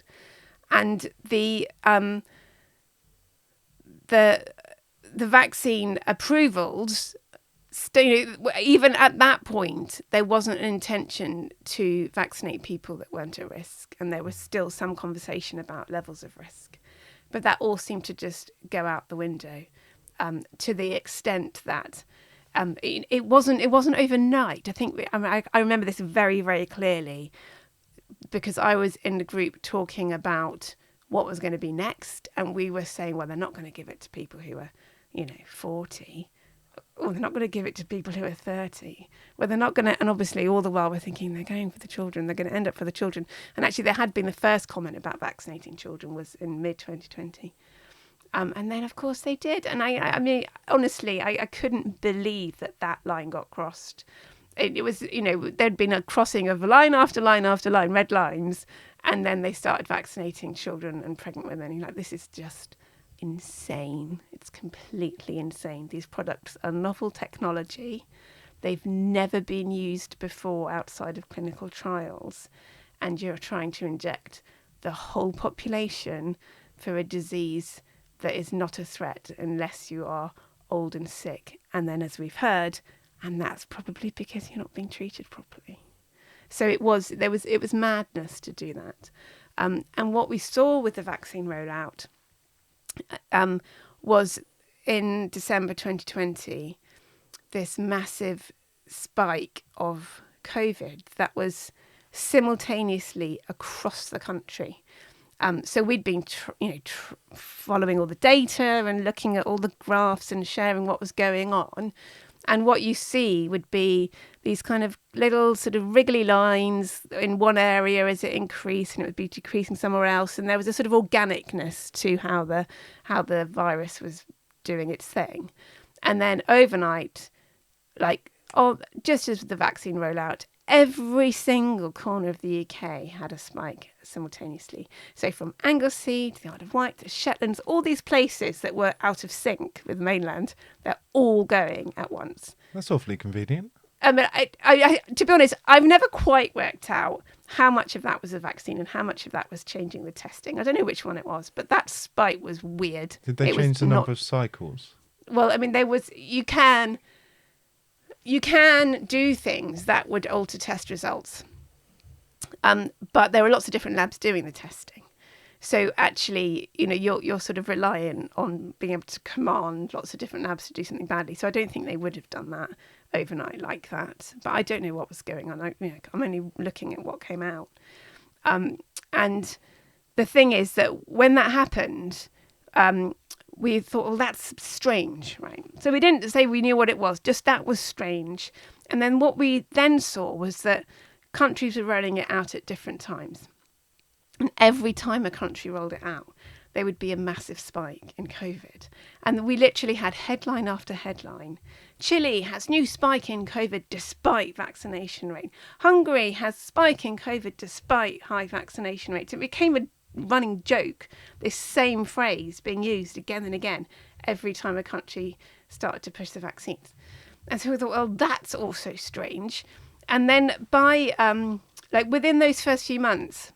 And the vaccine approvals, even at that point, there wasn't an intention to vaccinate people that weren't at risk, and there was still some conversation about levels of risk. But that all seemed to just go out the window, to the extent that it wasn't overnight. I think I remember this very, very clearly, because I was in the group talking about what was going to be next, and we were saying, well, they're not going to give it to people who are, 40, or they're not going to give it to people who are 30. Well, they're not going to, and obviously all the while we're thinking they're going for the children, they're going to end up for the children. And actually there had been the first comment about vaccinating children was in mid-2020. And then, of course, they did. And I mean, honestly, I couldn't believe that line got crossed. It was, there'd been a crossing of line after line after line, red lines, and then they started vaccinating children and pregnant women. You're like, this is just insane. It's completely insane. These products are novel technology. They've never been used before outside of clinical trials. And you're trying to inject the whole population for a disease that is not a threat unless you are old and sick. And then, as we've heard, and that's probably because you're not being treated properly. So it was madness to do that. And what we saw with the vaccine rollout was in December 2020, this massive spike of COVID that was simultaneously across the country. So we'd been, following all the data and looking at all the graphs and sharing what was going on. And what you see would be these kind of little sort of wriggly lines in one area as it increased, and it would be decreasing somewhere else. And there was a sort of organicness to how the virus was doing its thing. And then overnight, just as with the vaccine rollout, every single corner of the UK had a spike simultaneously. So from Anglesey to the Isle of Wight, the Shetlands, all these places that were out of sync with the mainland, they're all going at once. That's awfully convenient. I mean, I to be honest, I've never quite worked out how much of that was a vaccine and how much of that was changing the testing. I don't know which one it was, but that spike was weird. Did they change the number of cycles? Well, I mean, you can do things that would alter test results. But there are lots of different labs doing the testing. So actually, you're sort of reliant on being able to command lots of different labs to do something badly. So I don't think they would have done that overnight like that. But I don't know what was going on. I'm only looking at what came out. And the thing is that when that happened, we thought, well, that's strange, right? So we didn't say we knew what it was, just that was strange. And then what we then saw was that countries were rolling it out at different times. And every time a country rolled it out, there would be a massive spike in COVID. And we literally had headline after headline. Chile has new spike in COVID despite vaccination rate. Hungary has spike in COVID despite high vaccination rates. It became a running joke, this same phrase being used again and again every time a country started to push the vaccines. And so we thought, well, that's also strange. And then by within those first few months,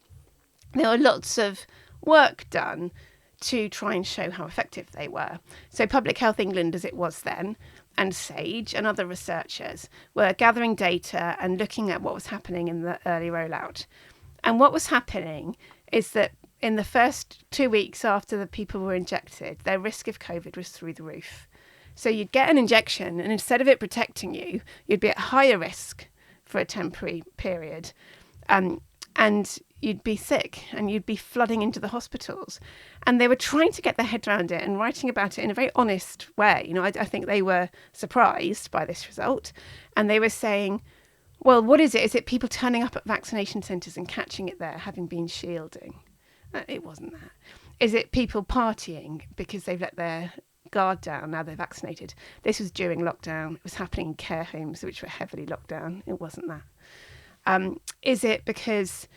there were lots of work done to try and show how effective they were. So Public Health England, as it was then, and SAGE and other researchers were gathering data and looking at what was happening in the early rollout. And what was happening is that in the first 2 weeks after the people were injected, their risk of COVID was through the roof. So you'd get an injection, and instead of it protecting you, you'd be at higher risk for a temporary period. And you'd be sick, and you'd be flooding into the hospitals. And they were trying to get their head around it and writing about it in a very honest way. You know, I think they were surprised by this result. And they were saying, well, what is it? Is it people turning up at vaccination centres and catching it there, having been shielding? It wasn't that. Is it people partying because they've let their guard down now they're vaccinated? This was during lockdown. It was happening in care homes, which were heavily locked down. It wasn't that. Is it because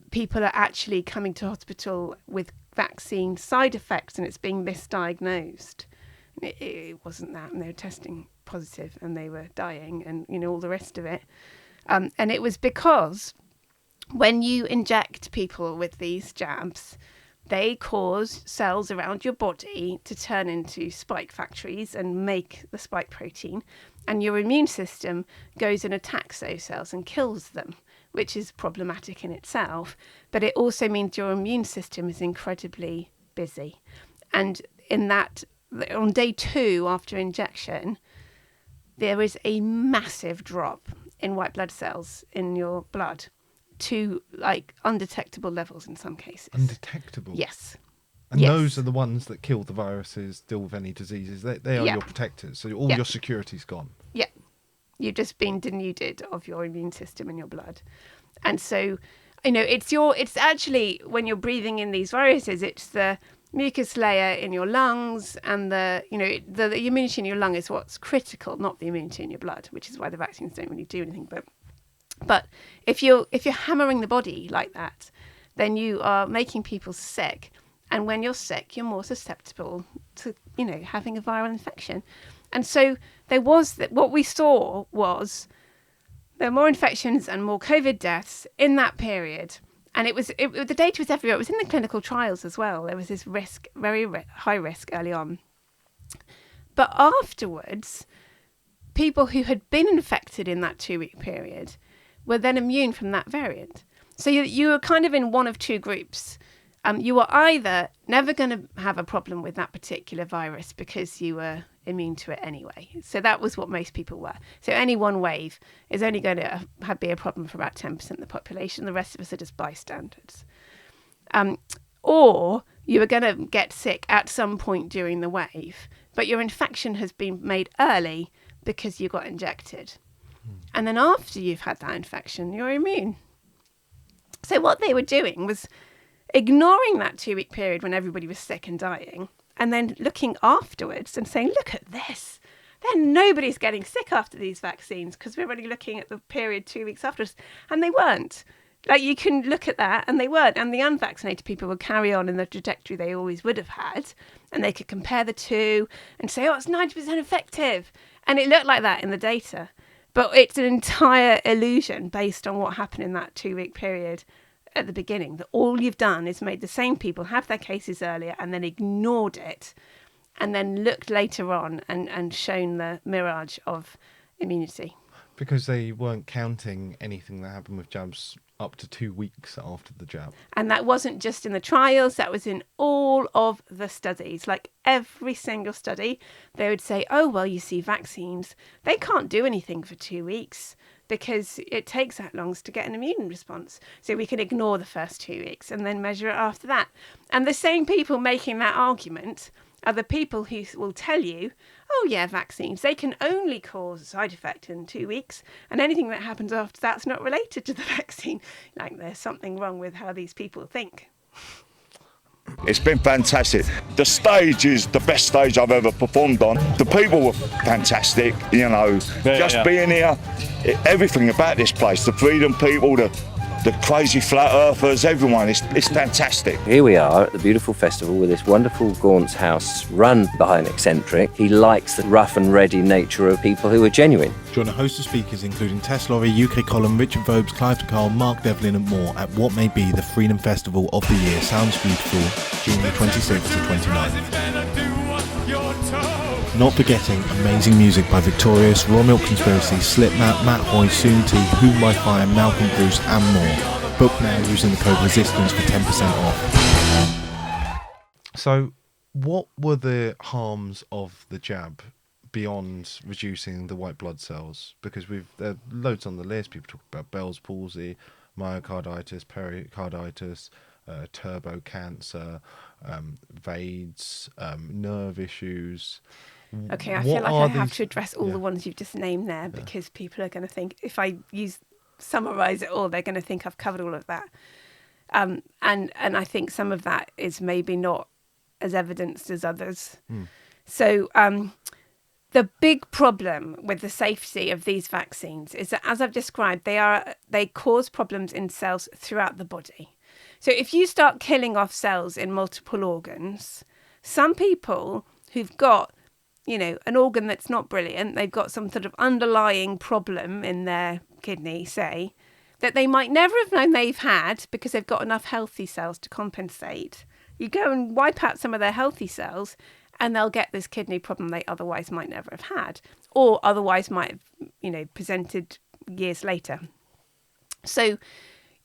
people are actually coming to hospital with vaccine side effects and it's being misdiagnosed? It wasn't that, and they were testing positive and they were dying, and you know, all the rest of it. And it was because when you inject people with these jabs, they cause cells around your body to turn into spike factories and make the spike protein, and your immune system goes and attacks those cells and kills them, which is problematic in itself. But it also means your immune system is incredibly busy. And in that, on day 2 after injection, there is a massive drop in white blood cells in your blood to like undetectable levels in some cases. Undetectable? Yes. And those are the ones that kill the viruses, deal with any diseases. They are your protectors. So all your security's gone. Yeah. You've just been denuded of your immune system in your blood. And so, you know, it's actually, when you're breathing in these viruses, it's the mucus layer in your lungs, and the immunity in your lung is what's critical, not the immunity in your blood, which is why the vaccines don't really do anything. But if you're hammering the body like that, then you are making people sick. And when you're sick, you're more susceptible to, you know, having a viral infection. And so what we saw was there were more infections and more COVID deaths in that period. And the data was everywhere. It was in the clinical trials as well. There was this risk, very high risk early on. But afterwards, people who had been infected in that 2-week period were then immune from that variant. So you were kind of in one of two groups. You were either never going to have a problem with that particular virus because you were immune to it anyway. So that was what most people were. So any one wave is only going to be a problem for about 10% of the population. The rest of us are just bystanders. Or you were going to get sick at some point during the wave, but your infection has been made early because you got injected. And then after you've had that infection, you're immune. So what they were doing was ignoring that 2-week period when everybody was sick and dying, and then looking afterwards and saying, look at this. Then nobody's getting sick after these vaccines because we're only looking at the period 2 weeks afterwards. And they weren't. Like, you can look at that, and they weren't. And the unvaccinated people would carry on in the trajectory they always would have had. And they could compare the two and say, oh, it's 90% effective. And it looked like that in the data. But it's an entire illusion based on what happened in that 2-week period at the beginning, that all you've done is made the same people have their cases earlier and then ignored it, and then looked later on and shown the mirage of immunity. Because they weren't counting anything that happened with jabs up to 2 weeks after the jab. And that wasn't just in the trials, that was in all of the studies. Like every single study, they would say, oh, well, you see, vaccines, they can't do anything for 2 weeks because it takes that long to get an immune response. So we can ignore the first 2 weeks and then measure it after that. And the same people making that argument are the people who will tell you, oh yeah, vaccines, they can only cause a side effect in 2 weeks, and anything that happens after that's not related to the vaccine. Like, there's something wrong with how these people think. It's been fantastic. The stage is the best stage I've ever performed on. The people were fantastic, you know, being here, everything about this place, the freedom people, the crazy flat earthers, everyone, it's fantastic. Here we are at the beautiful festival with this wonderful Gaunt's house run by an eccentric. He likes the rough and ready nature of people who are genuine. Join a host of speakers including Tess Lorry, UK Column, Richard Vobes, Clive DeCarle, Mark Devlin and more at what may be the Freedom Festival of the Year, Sounds Beautiful, June the 26th to 29th. Not forgetting amazing music by Victorious, Raw Milk Conspiracy, Slipknot, Matt Hoy, Soon T, Who by Fire, Malcolm Bruce and more. Book now using the code RESISTANCE for 10% off. So, what were the harms of the jab beyond reducing the white blood cells? Because there are loads on the list. People talk about Bell's palsy, myocarditis, pericarditis, turbo cancer, VADES, nerve issues. Okay, I What feel like are I have these- to address all the ones you've just named there, because people are going to think, if I summarise it all, they're going to think I've covered all of that. And I think some of that is maybe not as evidenced as others. So the big problem with the safety of these vaccines is that, as I've described, they cause problems in cells throughout the body. So if you start killing off cells in multiple organs, some people who've got, an organ that's not brilliant, they've got some sort of underlying problem in their kidney, say, that they might never have known they've had because they've got enough healthy cells to compensate. You go and wipe out some of their healthy cells and they'll get this kidney problem they otherwise might never have had, or otherwise might have, presented years later. So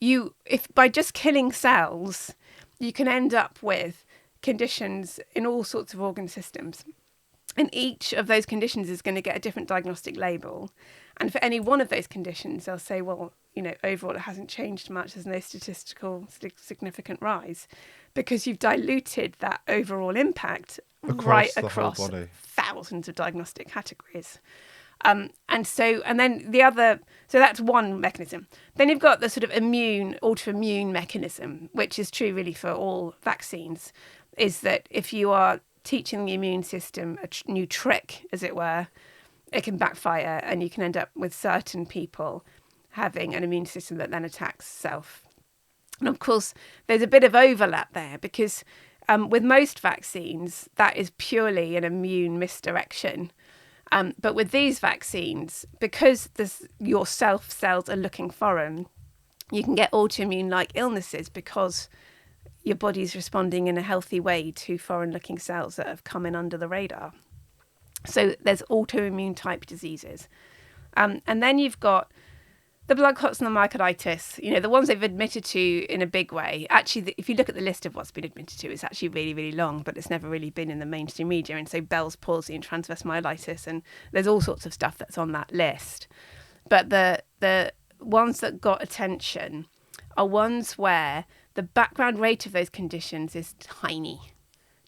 if by just killing cells, you can end up with conditions in all sorts of organ systems. And each of those conditions is going to get a different diagnostic label. And for any one of those conditions, they'll say, well, overall it hasn't changed much. There's no statistical significant rise, because you've diluted that overall impact across thousands of diagnostic categories. So that's one mechanism. Then you've got the sort of autoimmune mechanism, which is true really for all vaccines, is that if you are teaching the immune system a new trick, as it were, it can backfire, and you can end up with certain people having an immune system that then attacks self. And of course, there's a bit of overlap there, because with most vaccines, that is purely an immune misdirection. But with these vaccines, because your self cells are looking foreign, you can get autoimmune-like illnesses because your body's responding in a healthy way to foreign-looking cells that have come in under the radar. So there's autoimmune type diseases. And then you've got the blood clots and the myocarditis, the ones they've admitted to in a big way. Actually, if you look at the list of what's been admitted to, it's actually really, really long, but it's never really been in the mainstream media. And so Bell's palsy and transverse myelitis, and there's all sorts of stuff that's on that list. But the ones that got attention are ones where the background rate of those conditions is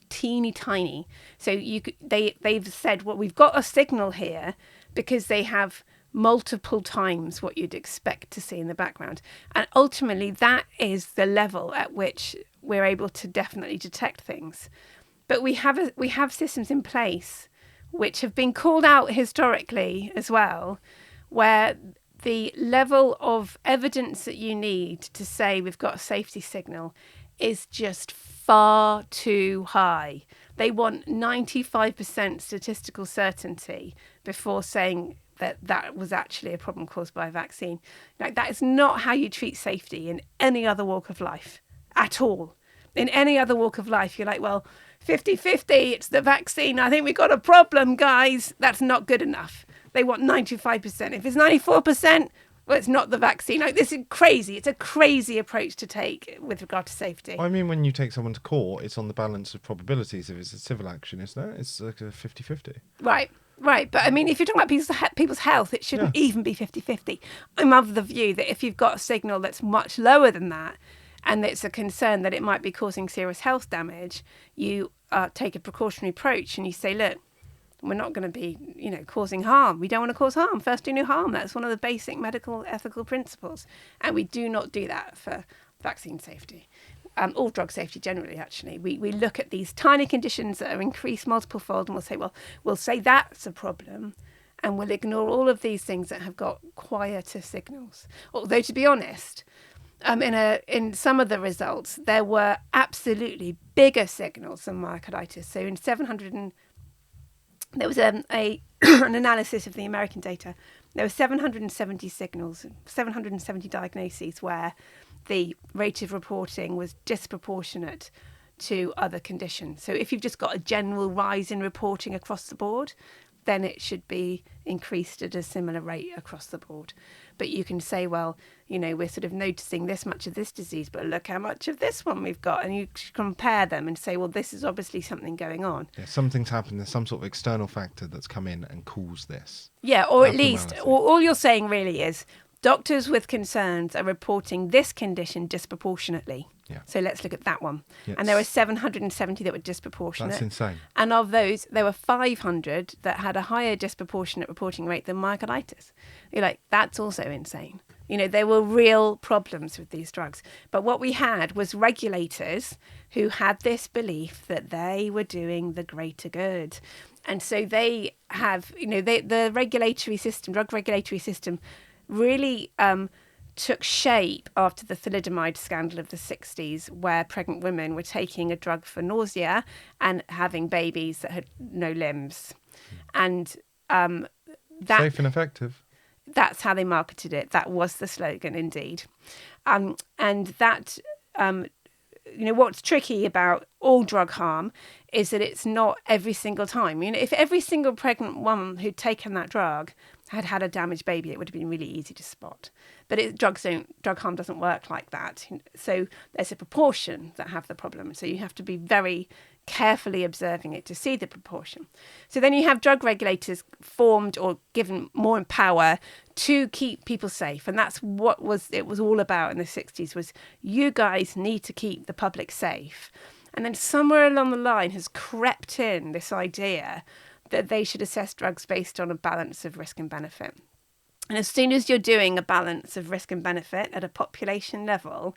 teeny tiny. So they've said, well, we've got a signal here because they have multiple times what you'd expect to see in the background. And ultimately, that is the level at which we're able to definitely detect things. But we have systems in place which have been called out historically as well, where the level of evidence that you need to say we've got a safety signal is just far too high. They want 95% statistical certainty before saying that was actually a problem caused by a vaccine. That is not how you treat safety in any other walk of life at all. In any other walk of life, you're like, well, 50-50, it's the vaccine. I think we've got a problem, guys. That's not good enough. They want 95%. If it's 94%, well, it's not the vaccine. This is crazy. It's a crazy approach to take with regard to safety. I mean, when you take someone to court, it's on the balance of probabilities. If it's a civil action, isn't it? It's like a 50-50. Right. But I mean, if you're talking about people's health, it shouldn't even be 50-50. I'm of the view that if you've got a signal that's much lower than that, and it's a concern that it might be causing serious health damage, you take a precautionary approach and you say, look, we're not going to be, causing harm. We don't want to cause harm. First, do no harm. That's one of the basic medical ethical principles. And we do not do that for vaccine safety. Or drug safety generally, actually. We look at these tiny conditions that are increased multiple fold, and we'll say that's a problem, and we'll ignore all of these things that have got quieter signals. Although, to be honest, in some of the results, there were absolutely bigger signals than myocarditis. So in 700, there was an analysis of the American data. There were 770 signals, 770 diagnoses where the rate of reporting was disproportionate to other conditions. So if you've just got a general rise in reporting across the board, then it should be increased at a similar rate across the board. But you can say, well, we're sort of noticing this much of this disease, but look how much of this one we've got. And you compare them and say, well, this is obviously something going on. Yeah, something's happened. There's some sort of external factor that's come in and caused this. Yeah, or at least all you're saying really is doctors with concerns are reporting this condition disproportionately. Yeah. So let's look at that one. Yes. And there were 770 that were disproportionate. That's insane. And of those, there were 500 that had a higher disproportionate reporting rate than myocarditis. You're like, that's also insane. There were real problems with these drugs. But what we had was regulators who had this belief that they were doing the greater good. And so they have, the regulatory system, drug regulatory system, really took shape after the thalidomide scandal of the 60s, where pregnant women were taking a drug for nausea and having babies that had no limbs. And that safe and effective. That's how they marketed it. That was the slogan, indeed. And that, what's tricky about all drug harm is that it's not every single time. If every single pregnant woman who'd taken that drug had a damaged baby, it would have been really easy to spot. But drug harm doesn't work like that. So there's a proportion that have the problem. So you have to be very carefully observing it to see the proportion. So then you have drug regulators formed or given more power to keep people safe. And that's what it was all about in the 60s, was you guys need to keep the public safe. And then somewhere along the line has crept in this idea that they should assess drugs based on a balance of risk and benefit. And as soon as you're doing a balance of risk and benefit at a population level,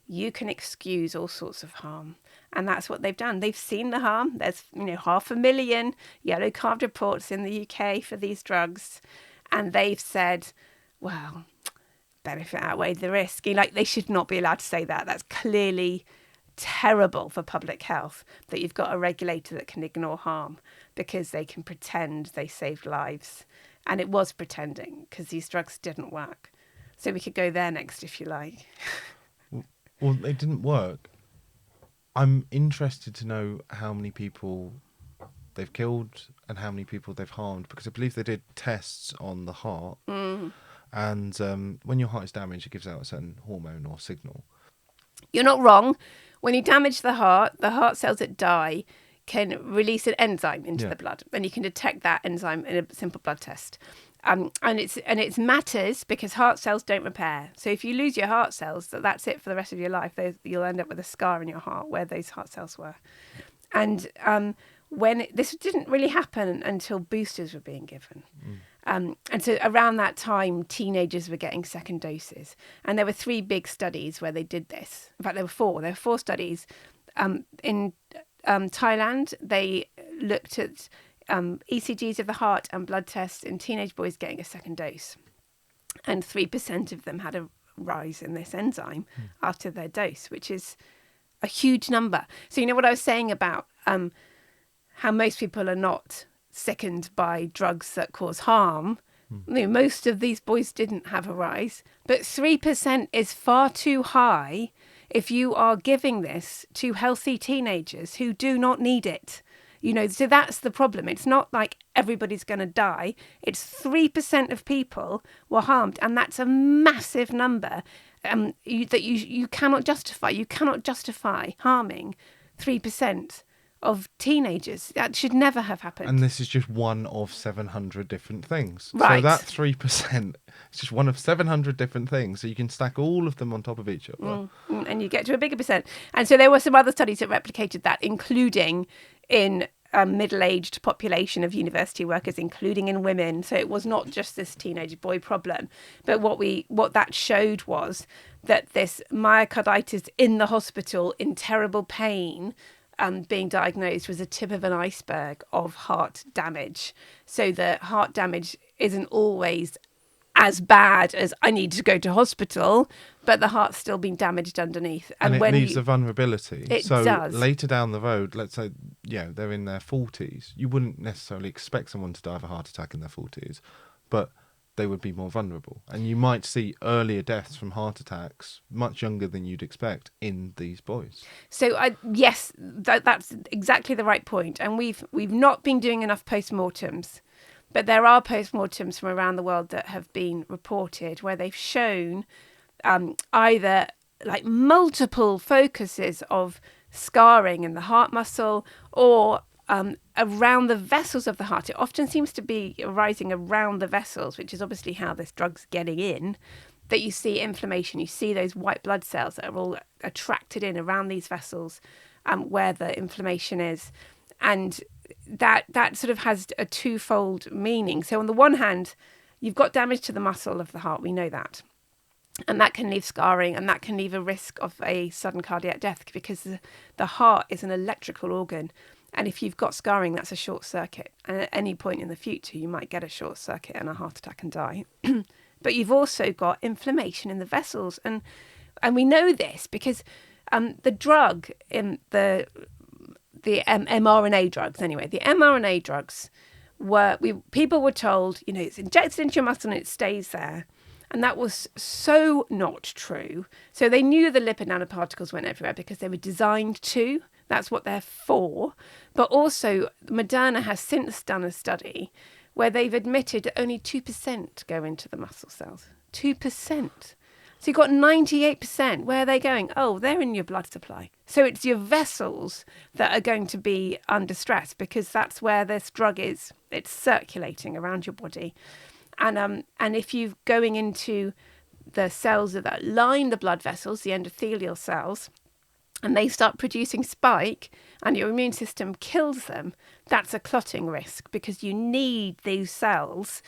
you can excuse all sorts of harm. And that's what they've done. They've seen the harm. There's 500,000 yellow card reports in the UK for these drugs. And they've said, well, benefit outweighed the risk. They should not be allowed to say that. That's clearly terrible for public health, that you've got a regulator that can ignore harm because they can pretend they saved lives. And it was pretending, because these drugs didn't work. So we could go there next if you like. Well, they didn't work. I'm interested to know how many people they've killed and how many people they've harmed, because I believe they did tests on the heart. And when your heart is damaged, it gives out a certain hormone or signal. You're not wrong. When you damage the heart cells that die can release an enzyme into the blood, and you can detect that enzyme in a simple blood test. And it matters because heart cells don't repair. So if you lose your heart cells, that's it for the rest of your life. You'll end up with a scar in your heart where those heart cells were. And this didn't really happen until boosters were being given. And so around that time, teenagers were getting second doses. And there were 3 big studies where they did this. In fact, there were 4. There were 4 studies. In Thailand, they looked at ECGs of the heart and blood tests in teenage boys getting a second dose. And 3% of them had a rise in this enzyme after their dose, which is a huge number. So what I was saying about how most people are not sickened by drugs that cause harm. Most of these boys didn't have a rise, but 3% is far too high if you are giving this to healthy teenagers who do not need it. So that's the problem. It's not like everybody's going to die. It's 3% of people were harmed, and that's a massive number that you cannot justify. You cannot justify harming 3% of teenagers. That should never have happened. And this is just one of 700 different things. Right. So that 3% is just one of 700 different things. So you can stack all of them on top of each other. And you get to a bigger percent. And so there were some other studies that replicated that, including in a middle-aged population of university workers, including in women. So it was not just this teenage boy problem. But what that showed was that this myocarditis in the hospital in terrible pain being diagnosed was a tip of an iceberg of heart damage. So the heart damage isn't always as bad as I need to go to hospital, but the heart's still been damaged underneath. And it leaves a vulnerability. It so does. Later down the road, let's say, they're in their 40s. You wouldn't necessarily expect someone to die of a heart attack in their 40s, but they would be more vulnerable. And you might see earlier deaths from heart attacks much younger than you'd expect in these boys. So that's exactly the right point. And we've not been doing enough postmortems. But there are postmortems from around the world that have been reported where they've shown either like multiple focuses of scarring in the heart muscle or around the vessels of the heart. It often seems to be arising around the vessels, which is obviously how this drug's getting in, that you see inflammation. You see those white blood cells that are all attracted in around these vessels where the inflammation is. And that sort of has a twofold meaning. So on the one hand, you've got damage to the muscle of the heart. We know that. And that can leave scarring, and that can leave a risk of a sudden cardiac death, because the heart is an electrical organ. And if you've got scarring, that's a short circuit. And at any point in the future, you might get a short circuit and a heart attack and die. But you've also got inflammation in the vessels. And we know this because the drug in the mRNA drugs, anyway, the mRNA drugs people were told, it's injected into your muscle and it stays there. And that was so not true. So they knew the lipid nanoparticles went everywhere because they were designed to. That's what they're for. But also, Moderna has since done a study where they've admitted that only 2% go into the muscle cells. 2%. So you've got 98%. Where are they going? Oh, they're in your blood supply. So it's your vessels that are going to be under stress, because that's where this drug is. It's circulating around your body. And if you're going into the cells that line the blood vessels, the endothelial cells, and they start producing spike and your immune system kills them, that's a clotting risk, because you need these cells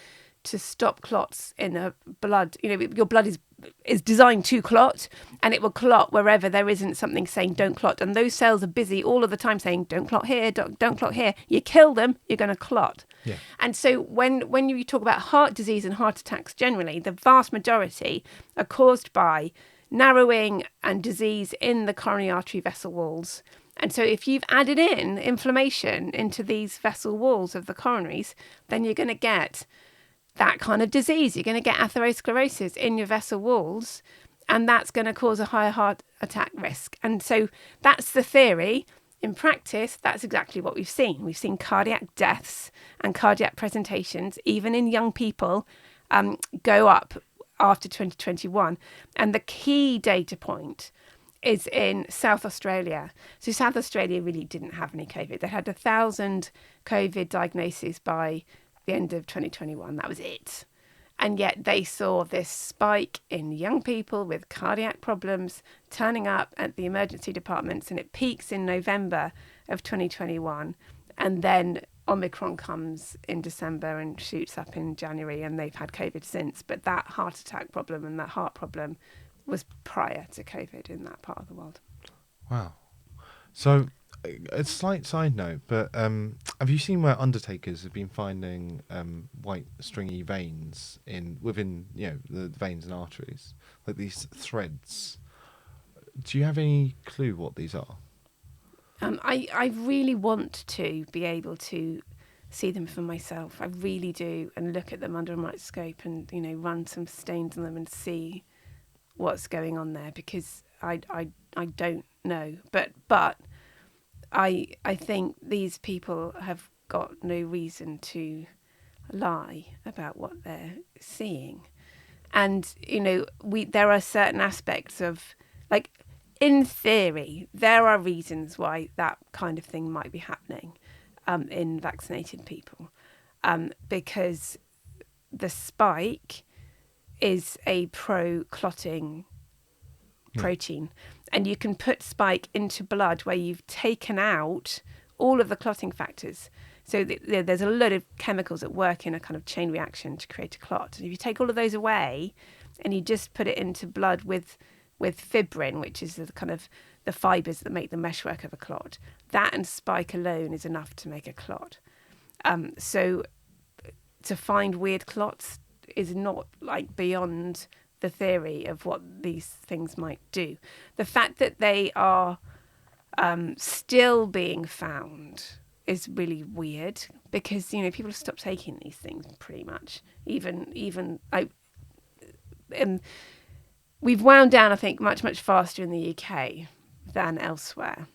to stop clots in a blood. Your blood is designed to clot, and it will clot wherever there isn't something saying don't clot. And those cells are busy all of the time saying don't clot here, don't clot here. You kill them, you're going to clot. Yeah. And so when you talk about heart disease and heart attacks generally, the vast majority are caused by narrowing and disease in the coronary artery vessel walls. And so if you've added in inflammation into these vessel walls of the coronaries, then you're going to get that kind of disease. You're going to get atherosclerosis in your vessel walls, and that's going to cause a higher heart attack risk. And so that's the theory. In practice, that's exactly what we've seen. We've seen cardiac deaths and cardiac presentations, even in young people, go up after 2021. And the key data point is in South Australia. So South Australia really didn't have any COVID. They had 1,000 COVID diagnoses by the end of 2021. That was it. And yet they saw this spike in young people with cardiac problems turning up at the emergency departments, and it peaks in November of 2021. And then Omicron comes in December and shoots up in January, and they've had COVID since. But that heart attack problem and that heart problem was prior to COVID in that part of the world. Wow. So a slight side note, but have you seen where undertakers have been finding white stringy veins within the veins and arteries, like these threads? Do you have any clue what these are? I really want to be able to see them for myself. I really do, and look at them under a microscope and run some stains on them and see what's going on there, because I don't know, but I think these people have got no reason to lie about what they're seeing. And, there are certain aspects of, like, in theory, there are reasons why that kind of thing might be happening in vaccinated people, because the spike is a pro-clotting protein, and you can put spike into blood where you've taken out all of the clotting factors. So there's a lot of chemicals that work in a kind of chain reaction to create a clot. And if you take all of those away and you just put it into blood with fibrin, which is the kind of the fibers that make the meshwork of a clot, that and spike alone is enough to make a clot. So to find weird clots is not like beyond the theory of what these things might do. The fact that they are still being found is really weird, because people have stopped taking these things pretty much. Even we've wound down, I think, much faster in the UK than elsewhere,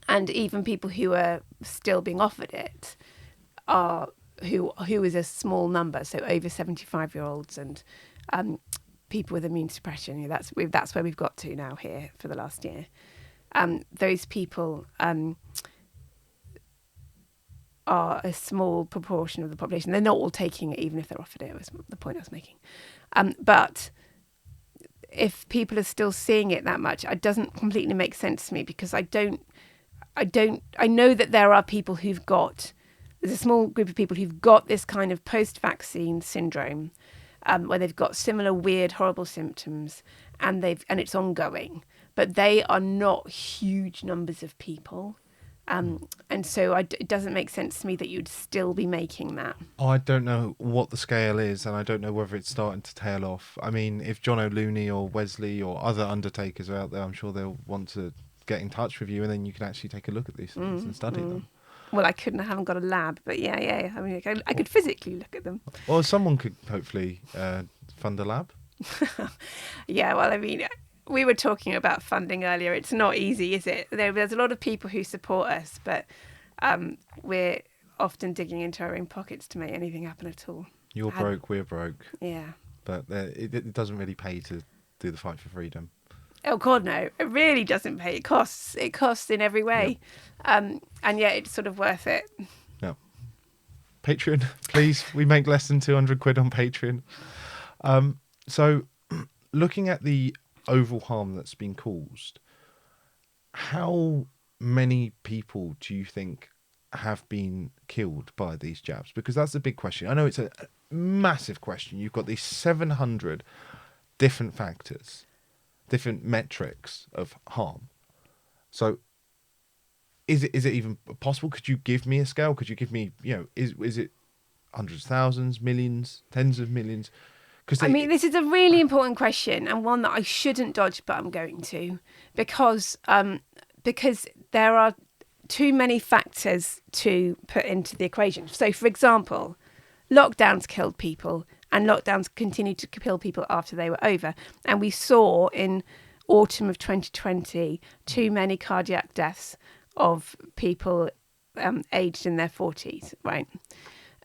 and even people who are still being offered it are who is a small number, so over 75-year-olds and people with immune suppression. That's where we've got to now here for the last year. Those people are a small proportion of the population. They're not all taking it, even if they're offered it. Was the point I was making. But if people are still seeing it that much, it doesn't completely make sense to me, because I know that there are people there's a small group of people who've got this kind of post-vaccine syndrome, where they've got similar weird, horrible symptoms, and it's ongoing, but they are not huge numbers of people. And so it doesn't make sense to me that you'd still be making that. I don't know what the scale is, and I don't know whether it's starting to tail off. I mean, if John O'Looney or Wesley or other undertakers are out there, I'm sure they'll want to get in touch with you, and then you can actually take a look at these things and study them. Well, I haven't got a lab, but yeah. I mean, I could physically look at them. Well, someone could hopefully fund a lab. Yeah, well, I mean, we were talking about funding earlier. It's not easy, is it? There's a lot of people who support us, but we're often digging into our own pockets to make anything happen at all. You're broke, we're broke. Yeah. But it doesn't really pay to do the fight for freedom. Oh God, no! It really doesn't pay. It costs in every way, and yet it's sort of worth it. Yeah. Patreon, please. We make less than 200 quid on Patreon. So, looking at the overall harm that's been caused, how many people do you think have been killed by these jabs? Because that's a big question. I know it's a massive question. You've got these 700 different factors, different metrics of harm. So is it even possible? Could you give me a scale? Could you give me, is it hundreds of thousands, millions, tens of millions? I mean, this is a really important question, and one that I shouldn't dodge, but I'm going to, because there are too many factors to put into the equation. So, for example, lockdowns killed people, and lockdowns continued to kill people after they were over. And we saw in autumn of 2020 too many cardiac deaths of people aged in their 40s, right?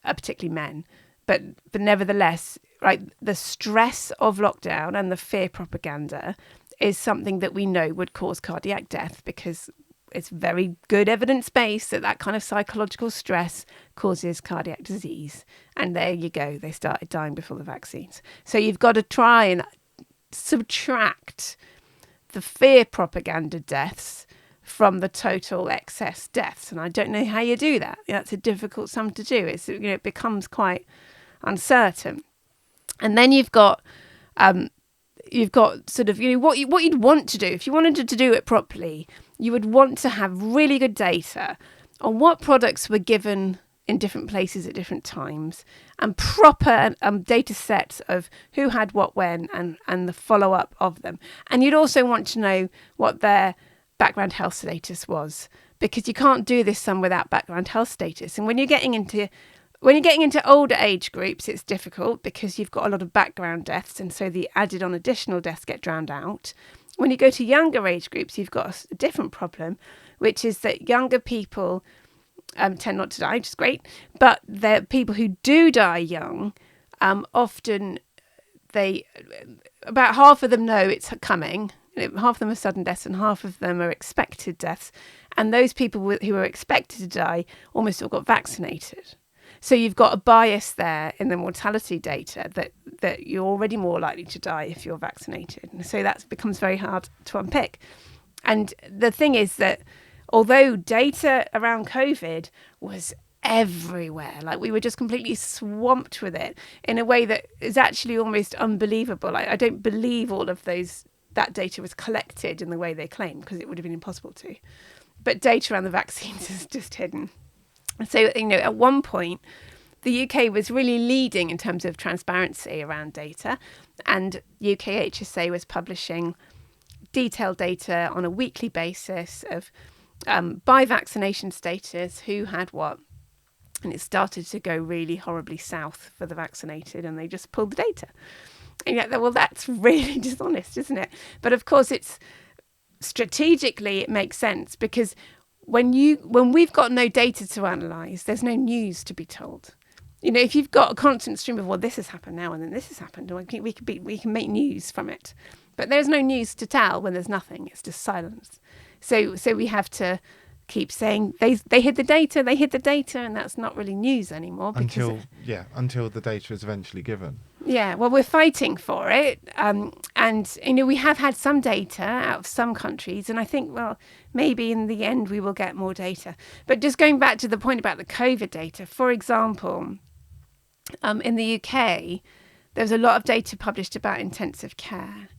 Particularly men. But nevertheless, right, the stress of lockdown and the fear propaganda is something that we know would cause cardiac death, because it's very good evidence-based that kind of psychological stress causes cardiac disease. And there you go, they started dying before the vaccines. So you've got to try and subtract the fear propaganda deaths from the total excess deaths. And I don't know how you do that. That's a difficult sum to do. It becomes quite uncertain. And then you've got sort of, what you'd want to do. If you wanted to do it properly, you would want to have really good data on what products were given in different places at different times, and proper data sets of who had what when, and the follow-up of them. And you'd also want to know what their background health status was, because you can't do this sum without background health status. And when you're getting into older age groups, it's difficult because you've got a lot of background deaths, and so the added on additional deaths get drowned out. When you go to younger age groups, you've got a different problem, which is that younger people tend not to die, which is great, but the people who do die young, often about half of them know it's coming. Half of them are sudden deaths and half of them are expected deaths. And those people who are expected to die almost all got vaccinated. So you've got a bias there in the mortality data that you're already more likely to die if you're vaccinated. And so that becomes very hard to unpick. And the thing is that although data around COVID was everywhere, like we were just completely swamped with it in a way that is actually almost unbelievable. I don't believe all of that data was collected in the way they claim, because it would have been impossible to. But data around the vaccines is just hidden. So, at one point, the UK was really leading in terms of transparency around data, and UK HSA was publishing detailed data on a weekly basis of by vaccination status, who had what. And it started to go really horribly south for the vaccinated, and they just pulled the data. And yet, well, that's really dishonest, isn't it? But of course, it's strategically, it makes sense, because when we've got no data to analyse, there's no news to be told. if you've got a constant stream of, well, this has happened now and then this has happened, we can make news from it. But there's no news to tell when there's nothing. It's just silence. So we have to keep saying they hid the data, and that's not really news anymore. Until the data is eventually given. Yeah, well, we're fighting for it. And, we have had some data out of some countries. And I think, well, maybe in the end we will get more data. But just going back to the point about the COVID data, for example, in the UK, there was a lot of data published about intensive care.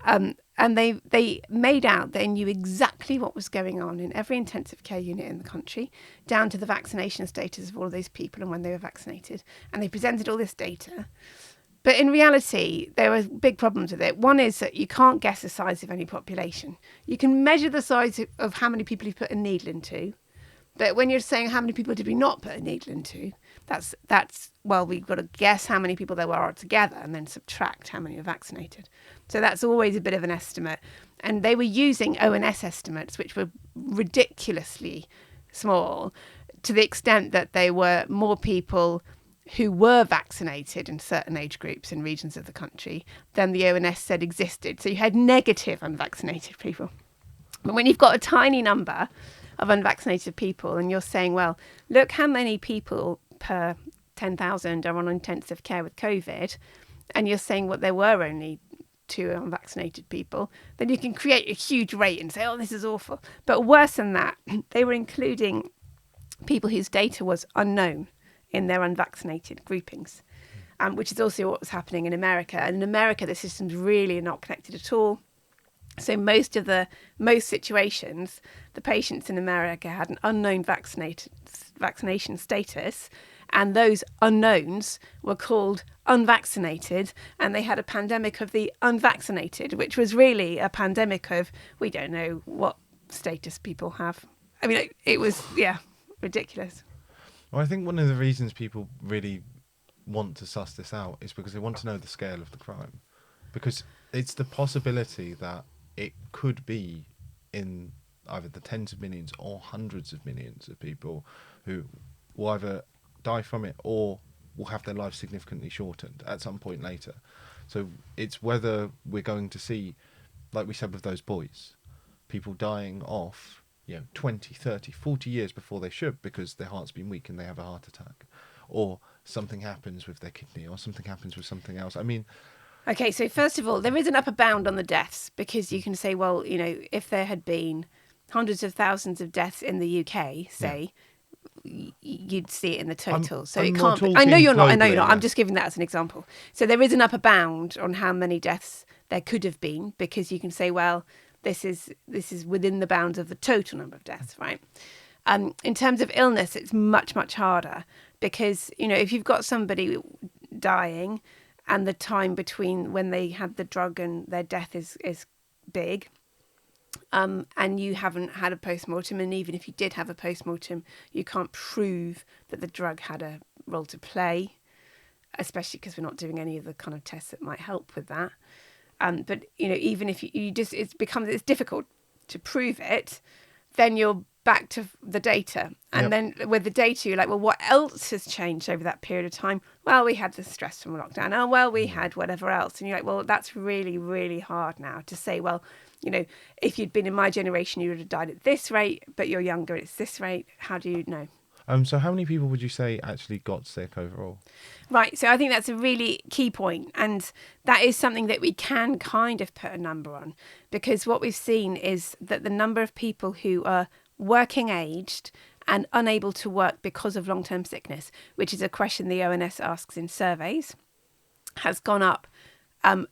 And they made out they knew exactly what was going on in every intensive care unit in the country, down to the vaccination status of all of those people and when they were vaccinated. And they presented all this data. But in reality, there were big problems with it. One is that you can't guess the size of any population. You can measure the size of how many people you put a needle into. But when you're saying how many people did we not put a needle into, that's we've got to guess how many people there were altogether and then subtract how many are vaccinated. So that's always a bit of an estimate. And they were using ONS estimates, which were ridiculously small, to the extent that they were more people who were vaccinated in certain age groups and regions of the country than the ONS said existed. So you had negative unvaccinated people. But when you've got a tiny number of unvaccinated people and you're saying, well, look how many people per 10,000 are on intensive care with COVID, and you're saying, well, there were only 2 unvaccinated people, then you can create a huge rate and say, oh, this is awful. But worse than that, they were including people whose data was unknown in their unvaccinated groupings, which is also what was happening in America. And in America, the system's really not connected at all. So most situations, the patients in America had an unknown vaccination status, and those unknowns were called unvaccinated, and they had a pandemic of the unvaccinated, which was really a pandemic of we don't know what status people have. I mean, it was, ridiculous. Well, I think one of the reasons people really want to suss this out is because they want to know the scale of the crime. Because it's the possibility that it could be in either the tens of millions or hundreds of millions of people who will either die from it or will have their lives significantly shortened at some point later. So it's whether we're going to see, like we said with those boys, people dying off 20, 30, 40 years before they should because their heart's been weak and they have a heart attack, or something happens with their kidney, or something happens with something else. I mean, okay, so first of all, there is an upper bound on the deaths, because you can say, well, if there had been hundreds of thousands of deaths in the UK, say, you'd see it in the total. So it can't be. I know you're not. Yeah. I'm just giving that as an example. So there is an upper bound on how many deaths there could have been, because you can say, well, this is within the bounds of the total number of deaths, right? In terms of illness, it's much, much harder, because, if you've got somebody dying and the time between when they had the drug and their death is big, and you haven't had a post-mortem, and even if you did have a post-mortem, you can't prove that the drug had a role to play, especially because we're not doing any of the kind of tests that might help with that. But even if it's difficult to prove it, then you're back to the data. And then with the data, you're like, well, what else has changed over that period of time? Well, we had the stress from lockdown. Oh, well, we had whatever else. And you're like, well, that's really, really hard now to say, well, if you'd been in my generation, you would have died at this rate, but you're younger, it's this rate. How do you know? So how many people would you say actually got sick overall? Right, so I think that's a really key point, and that is something that we can kind of put a number on, because what we've seen is that the number of people who are working aged and unable to work because of long-term sickness, which is a question the ONS asks in surveys, has gone up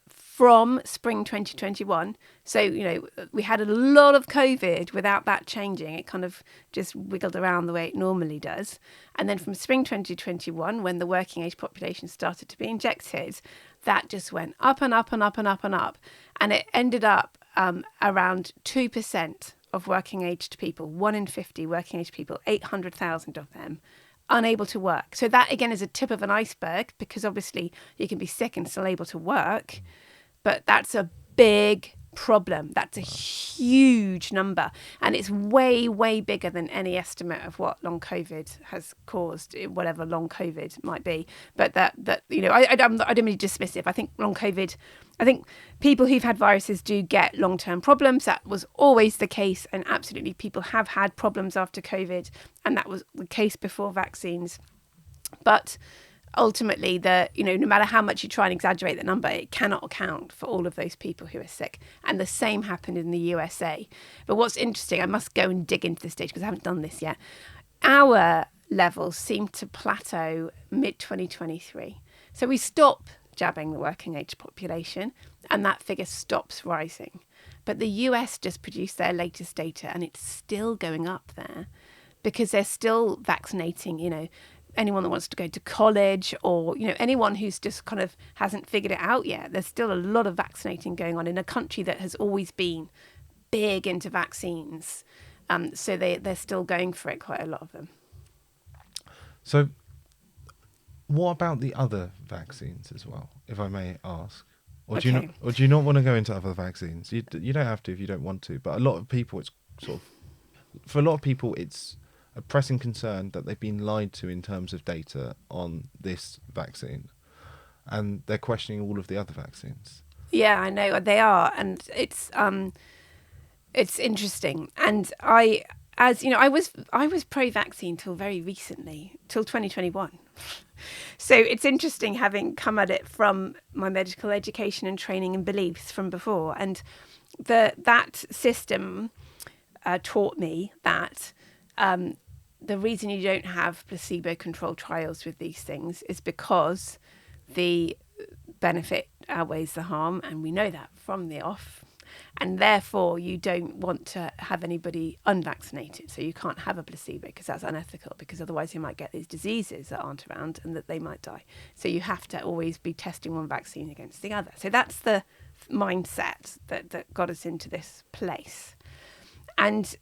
from spring 2021. So, we had a lot of COVID without that changing. It kind of just wiggled around the way it normally does. And then from spring 2021, when the working age population started to be injected, that just went up and up and up and up and up. And it ended up around 2% of working aged people, 1 in 50 working aged people, 800,000 of them, unable to work. So that, again, is a tip of an iceberg, because obviously you can be sick and still able to work. But that's a big, problem. That's a huge number, and it's way, way bigger than any estimate of what long COVID has caused, whatever long COVID might be. But that I don't really dismiss it. I think long COVID, I think people who've had viruses do get long-term problems. That was always the case, and absolutely people have had problems after COVID, and that was the case before vaccines. But ultimately, no matter how much you try and exaggerate the number, it cannot account for all of those people who are sick. And the same happened in the USA. But what's interesting, I must go and dig into this data because I haven't done this yet. Our levels seem to plateau mid-2023. So we stop jabbing the working age population and that figure stops rising. But the US just produced their latest data and it's still going up there because they're still vaccinating, anyone that wants to go to college or, anyone who's just kind of hasn't figured it out yet. There's still a lot of vaccinating going on in a country that has always been big into vaccines. So they're still going for it, quite a lot of them. So what about the other vaccines as well, if I may ask? Or do you not want to go into other vaccines? You don't have to if you don't want to. But a lot of people, for a lot of people, it's a pressing concern that they've been lied to in terms of data on this vaccine, and they're questioning all of the other vaccines. Yeah, I know they are, and it's interesting. And I was pro-vaccine till very recently, till 2021. So it's interesting having come at it from my medical education and training and beliefs from before, and that system taught me that. The reason you don't have placebo-controlled trials with these things is because the benefit outweighs the harm, and we know that from the off. And therefore, you don't want to have anybody unvaccinated. So you can't have a placebo because that's unethical, because otherwise you might get these diseases that aren't around and that they might die. So you have to always be testing one vaccine against the other. So that's the mindset that got us into this place. And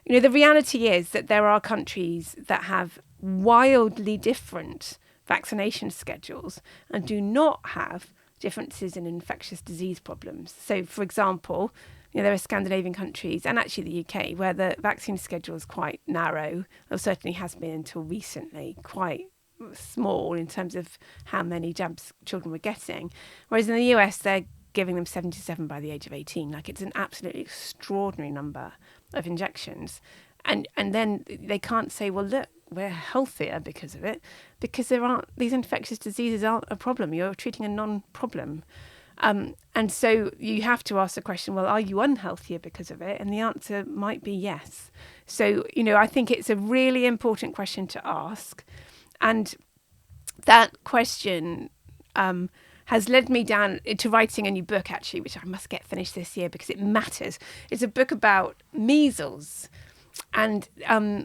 the reality is that there are countries that have wildly different vaccination schedules and do not have differences in infectious disease problems. So, for example, there are Scandinavian countries and actually the UK where the vaccine schedule is quite narrow, or certainly has been until recently, quite small in terms of how many jabs children were getting. Whereas in the US, they're giving them 77 by the age of 18. Like, it's an absolutely extraordinary number of injections. And then they can't say, well, look, we're healthier because of it, because these infectious diseases aren't a problem. You're treating a non-problem. And so you have to ask the question, well, are you unhealthier because of it? And the answer might be yes. So, I think it's a really important question to ask. And that question has led me down to writing a new book, actually, which I must get finished this year because it matters. It's a book about measles and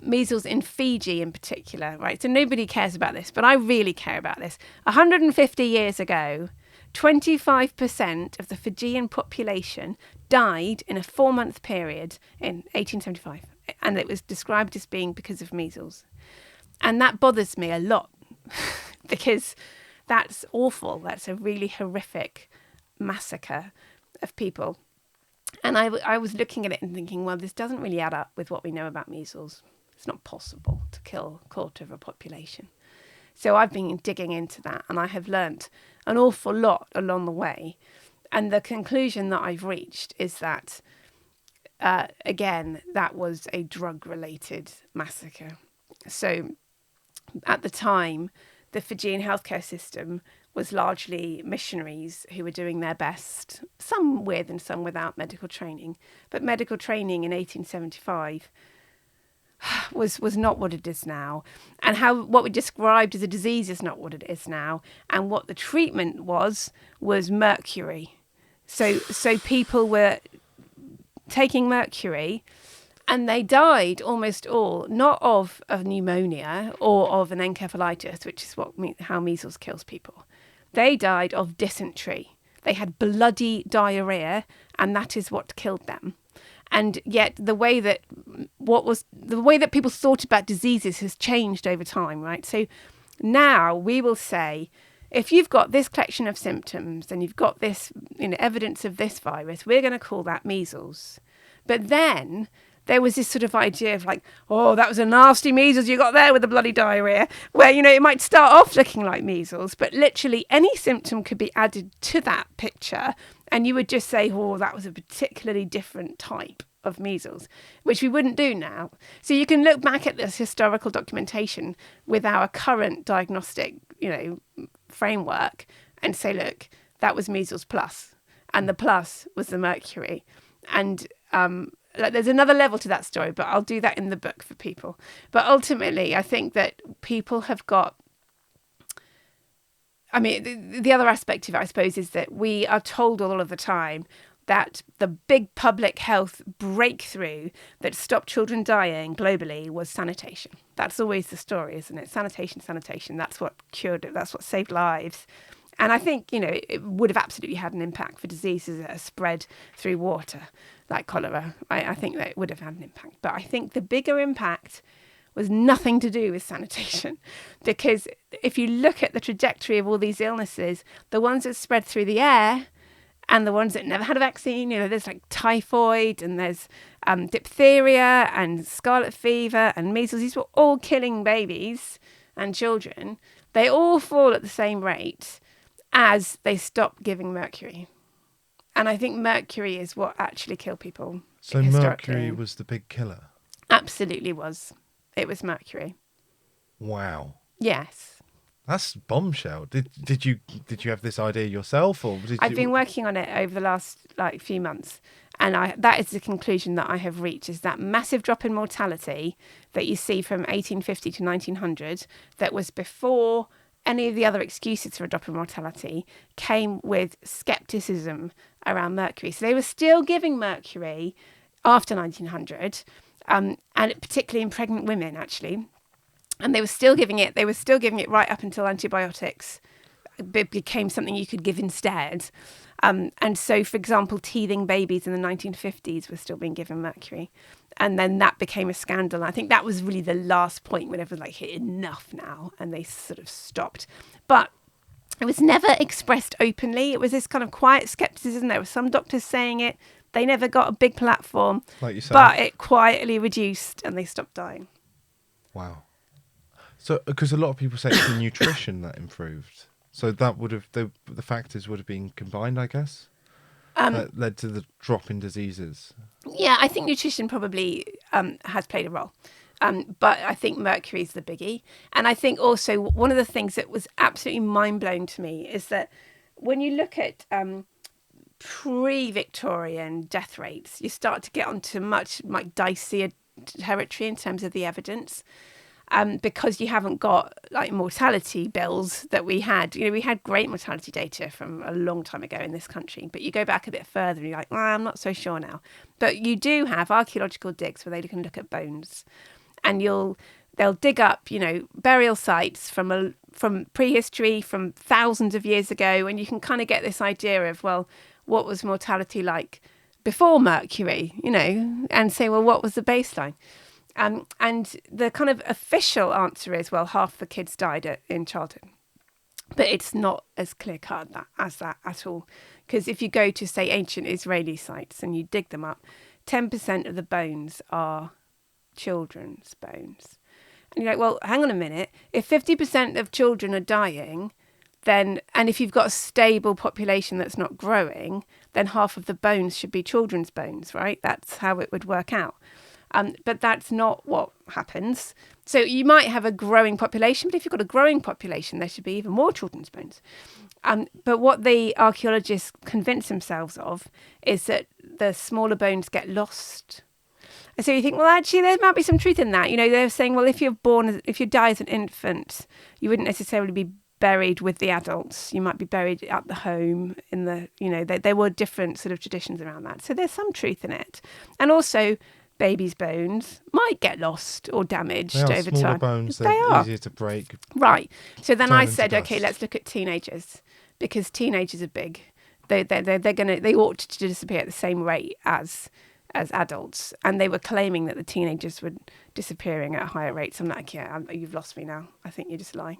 measles in Fiji in particular, right? So nobody cares about this, but I really care about this. 150 years ago, 25% of the Fijian population died in a 4-month period in 1875, and it was described as being because of measles. And that bothers me a lot because that's awful. That's a really horrific massacre of people. And I was looking at it and thinking, well, this doesn't really add up with what we know about measles. It's not possible to kill a quarter of a population. So I've been digging into that, and I have learnt an awful lot along the way. And the conclusion that I've reached is that, again, that was a drug-related massacre. So at the time, the Fijian healthcare system was largely missionaries who were doing their best, some with and some without medical training. But medical training in 1875 was not what it is now. And what we described as a disease is not what it is now. And what the treatment was mercury. So people were taking mercury, and they died almost all, not of pneumonia or of an encephalitis, which is how measles kills people. They died of dysentery. They had bloody diarrhea, and that is what killed them. And yet the way that people thought about diseases has changed over time, right? So now we will say if you've got this collection of symptoms and you've got this, evidence of this virus, we're going to call that measles. But then there was this sort of idea of like, oh, that was a nasty measles you got there with the bloody diarrhea, where, it might start off looking like measles, but literally any symptom could be added to that picture. And you would just say, oh, that was a particularly different type of measles, which we wouldn't do now. So you can look back at this historical documentation with our current diagnostic, framework and say, look, that was measles plus, and the plus was the mercury. And there's another level to that story, but I'll do that in the book for people. But ultimately, I think that people have got... the other aspect of it, I suppose, is that we are told all of the time that the big public health breakthrough that stopped children dying globally was sanitation. That's always the story, isn't it? Sanitation. That's what cured it. That's what saved lives. And I think, it would have absolutely had an impact for diseases that are spread through water, like cholera. I think that it would have had an impact. But I think the bigger impact was nothing to do with sanitation. Because if you look at the trajectory of all these illnesses, the ones that spread through the air and the ones that never had a vaccine, there's like typhoid and there's diphtheria and scarlet fever and measles. These were all killing babies and children. They all fall at the same rate as they stop giving mercury. And I think mercury is what actually killed people. So mercury was the big killer? Absolutely was. It was mercury. Wow. Yes. That's bombshell. Did you have this idea yourself, or I've been working on it over the last few months, and that is the conclusion that I have reached: is that massive drop in mortality that you see from 1850 to 1900, that was before any of the other excuses for a drop in mortality, came with scepticism around mercury. So they were still giving mercury after 1900, and particularly in pregnant women, actually. And they were still giving it. They were still giving it right up until antibiotics became something you could give instead. And so, for example, teething babies in the 1950s were still being given mercury. And then that became a scandal. I think that was really the last point when everyone was like, enough now. And they sort of stopped. But it was never expressed openly. It was this kind of quiet skepticism. There were some doctors saying it. They never got a big platform. Like you said. But it quietly reduced and they stopped dying. Wow. So, because a lot of people say it's the nutrition that improved. So that would have, the factors would have been combined, I guess, that led to the drop in diseases. Yeah, I think nutrition probably has played a role. But I think mercury is the biggie. And I think also one of the things that was absolutely mind-blowing to me is that when you look at pre-Victorian death rates, you start to get onto much like dicier territory in terms of the evidence. Because you haven't got like mortality bills that we had. We had great mortality data from a long time ago in this country, but you go back a bit further and you're like, I'm not so sure now. But you do have archaeological digs where they can look at bones, and they'll dig up, burial sites from prehistory, from thousands of years ago, and you can kind of get this idea of, well, what was mortality like before mercury, and say, well, what was the baseline? And the kind of official answer is, well, half the kids died in childhood. But it's not as clear-cut as that at all. Because if you go to, say, ancient Israeli sites and you dig them up, 10% of the bones are children's bones. And you're like, well, hang on a minute. If 50% of children are dying, then, and if you've got a stable population that's not growing, then half of the bones should be children's bones, right? That's how it would work out. But that's not what happens. So you might have a growing population, but if you've got a growing population, there should be even more children's bones. But what the archaeologists convince themselves of is that the smaller bones get lost. And so you think, well, actually, there might be some truth in that. They're saying, well, if you die as an infant, you wouldn't necessarily be buried with the adults. You might be buried at the home there were different sort of traditions around that. So there's some truth in it. And also, babies' bones might get lost or damaged over time. Smaller bones, they're easier to break. Right. So then I said, okay, let's look at teenagers, because teenagers are big. They ought to disappear at the same rate as adults, and they were claiming that the teenagers were disappearing at a higher rate. So I'm like, yeah, you've lost me now. I think you're just lying.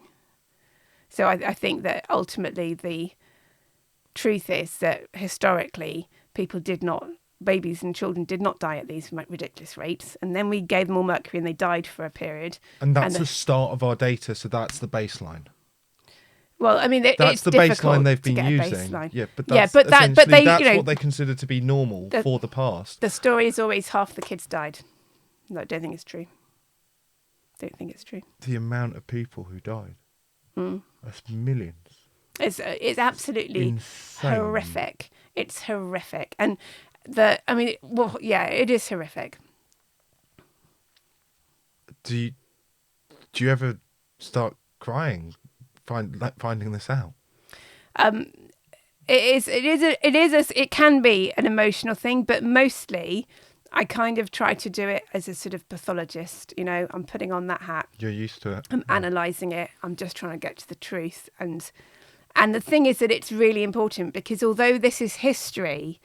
So I think that ultimately the truth is that historically babies and children did not die at these ridiculous rates. And then we gave them all mercury and they died for a period. And that's the start of our data, so that's the baseline. Well, I mean, that's the baseline they've been using. Yeah, but that's what they consider to be normal for the past. The story is always half the kids died. No, I don't think it's true. Don't think it's true. The amount of people who died. That's millions. It's absolutely insane. Horrific. It's horrific. And it is horrific. Do you ever start crying finding this out? It can be an emotional thing, but mostly I kind of try to do it as a sort of pathologist. I'm putting on that hat. You're used to it. I'm analysing it. I'm just trying to get to the truth. And the thing is that it's really important because although this is history,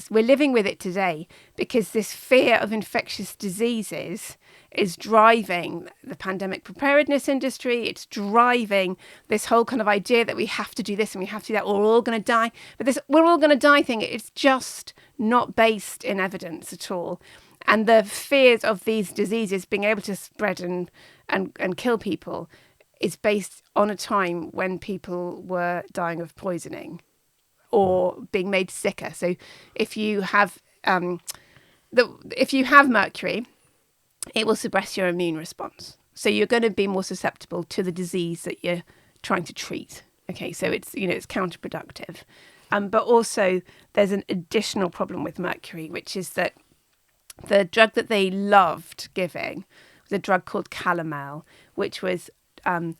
we're living with it today because this fear of infectious diseases is driving the pandemic preparedness industry. It's driving this whole kind of idea that we have to do this and we have to do that, or we're all going to die. But this "we're all going to die" thing, it's just not based in evidence at all. And the fears of these diseases being able to spread and kill people is based on a time when people were dying of poisoning or being made sicker. So if you have mercury, it will suppress your immune response. So you're going to be more susceptible to the disease that you're trying to treat. Okay, so it's counterproductive. But also there's an additional problem with mercury, which is that the drug that they loved giving was a drug called calomel, which was it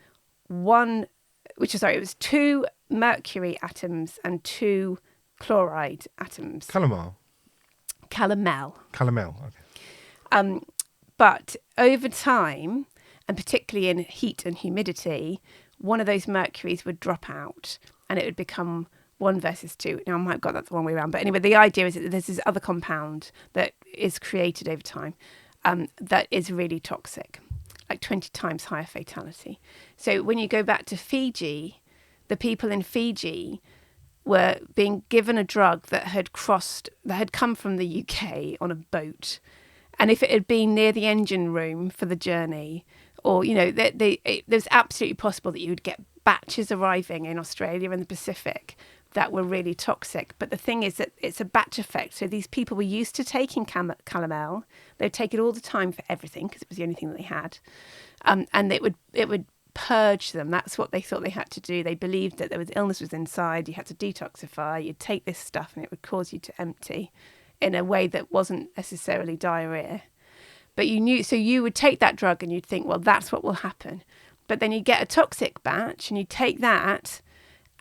was 2 mercury atoms and 2 chloride atoms. Calomel. Okay. But over time, and particularly in heat and humidity, one of those mercuries would drop out and it would become 1 versus 2. Now, I might have got that the wrong way around. But anyway, the idea is that there's this other compound that is created over time that is really toxic, like 20 times higher fatality. So when you go back to Fiji, the people in Fiji were being given a drug that had come from the UK on a boat. And if it had been near the engine room for the journey, or, there's absolutely possible that you would get batches arriving in Australia and the Pacific that were really toxic. But the thing is that it's a batch effect. So these people were used to taking calomel. They'd take it all the time for everything because it was the only thing that they had. And it would purge them. That's what they thought they had to do. They believed that there was illness was inside. You had to detoxify. You'd take this stuff and it would cause you to empty in a way that wasn't necessarily diarrhea. But you would take that drug and you'd think, well, that's what will happen. But then you get a toxic batch and you take that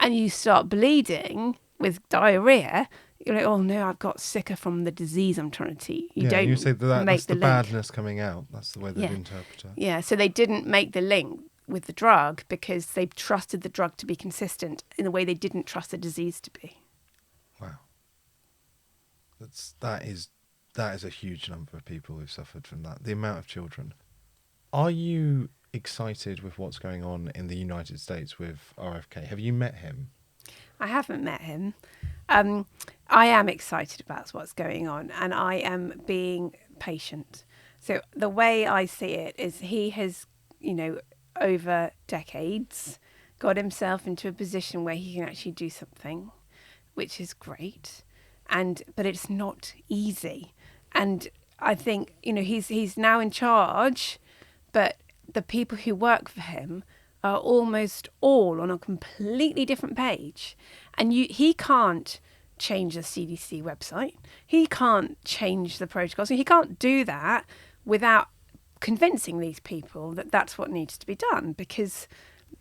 and you start bleeding with diarrhea. You're like, oh no, I've got sicker from the disease I'm trying to treat. You say that's the badness coming out. That's the way they interpret it. Yeah, so they didn't make the link with the drug because they trusted the drug to be consistent in the way they didn't trust the disease to be. Wow. That is a huge number of people who've suffered from that. The amount of children. Are you excited with what's going on in the United States with RFK? Have you met him? I haven't met him. I am excited about what's going on and I am being patient. So the way I see it is he has, over decades got himself into a position where he can actually do something, which is great. But it's not easy. And I think, he's now in charge, but the people who work for him are almost all on a completely different page. And he can't change the CDC website. He can't change the protocols. He can't do that without convincing these people that that's what needs to be done because,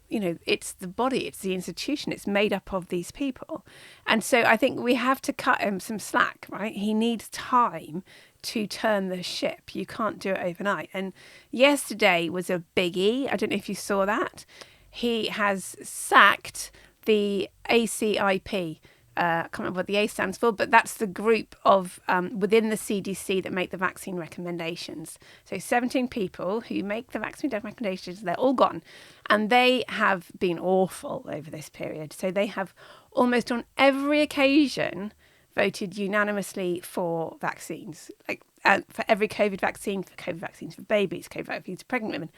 it's the body, it's the institution, it's made up of these people. And so I think we have to cut him some slack, right? He needs time to turn the ship. You can't do it overnight. And yesterday was a biggie. I don't know if you saw that. He has sacked the ACIP, I can't remember what the A stands for, but that's the group of within the CDC that make the vaccine recommendations. So 17 people who make the vaccine recommendations, they're all gone. And they have been awful over this period. So they have almost on every occasion voted unanimously for vaccines, like for every COVID vaccine, for COVID vaccines for babies, COVID vaccines for pregnant women,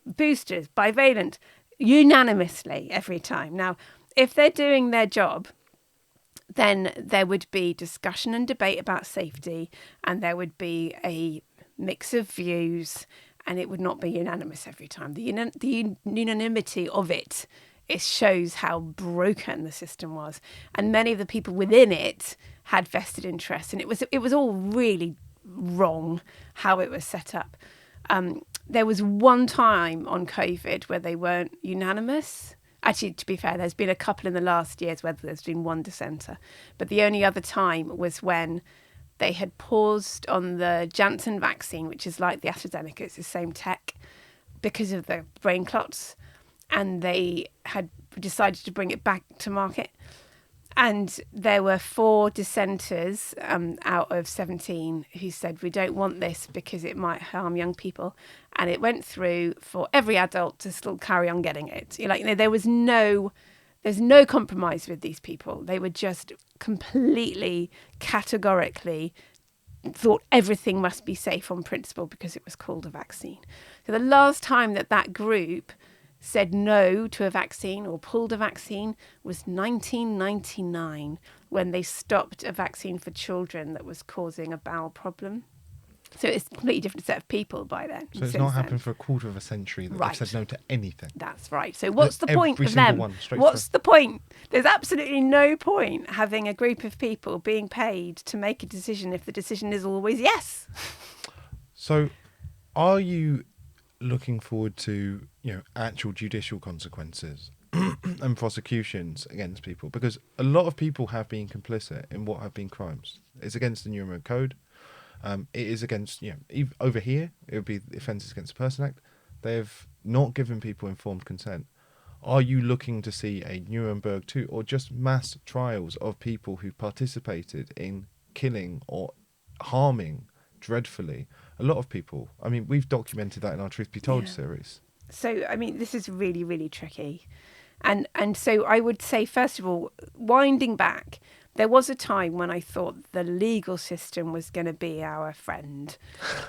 boosters, bivalent, unanimously every time. Now, if they're doing their job, then there would be discussion and debate about safety, and there would be a mix of views, and it would not be unanimous every time. The unanimity of it shows how broken the system was, and many of the people within it had vested interests, and it was all really wrong how it was set up. There was one time on COVID where they weren't unanimous. Actually, to be fair, there's been a couple in the last years where there's been one dissenter. But the only other time was when they had paused on the Janssen vaccine, which is like the AstraZeneca, it's the same tech, because of the brain clots. And they had decided to bring it back to market. And there were 4 dissenters out of 17 who said, we don't want this because it might harm young people. And it went through for every adult to still carry on getting it. There's no compromise with these people. They were just completely, categorically thought everything must be safe on principle because it was called a vaccine. So the last time that group said no to a vaccine or pulled a vaccine was 1999, when they stopped a vaccine for children that was causing a bowel problem. So it's a completely different set of people by then. So it's not happened for a quarter of a century that they've said no to anything. That's right. So what's the point of them? What's the point? There's absolutely no point having a group of people being paid to make a decision if the decision is always yes. So are you looking forward to actual judicial consequences and prosecutions against people? Because a lot of people have been complicit in what have been crimes. It's against the Nuremberg Code. It is against, over here, it would be the Offences Against the Person Act. They've not given people informed consent. Are you looking to see a Nuremberg 2 or just mass trials of people who participated in killing or harming dreadfully a lot of people? I mean, we've documented that in our Truth Be Told series. So, I mean, this is really, really tricky. And so I would say, first of all, winding back, there was a time when I thought the legal system was going to be our friend,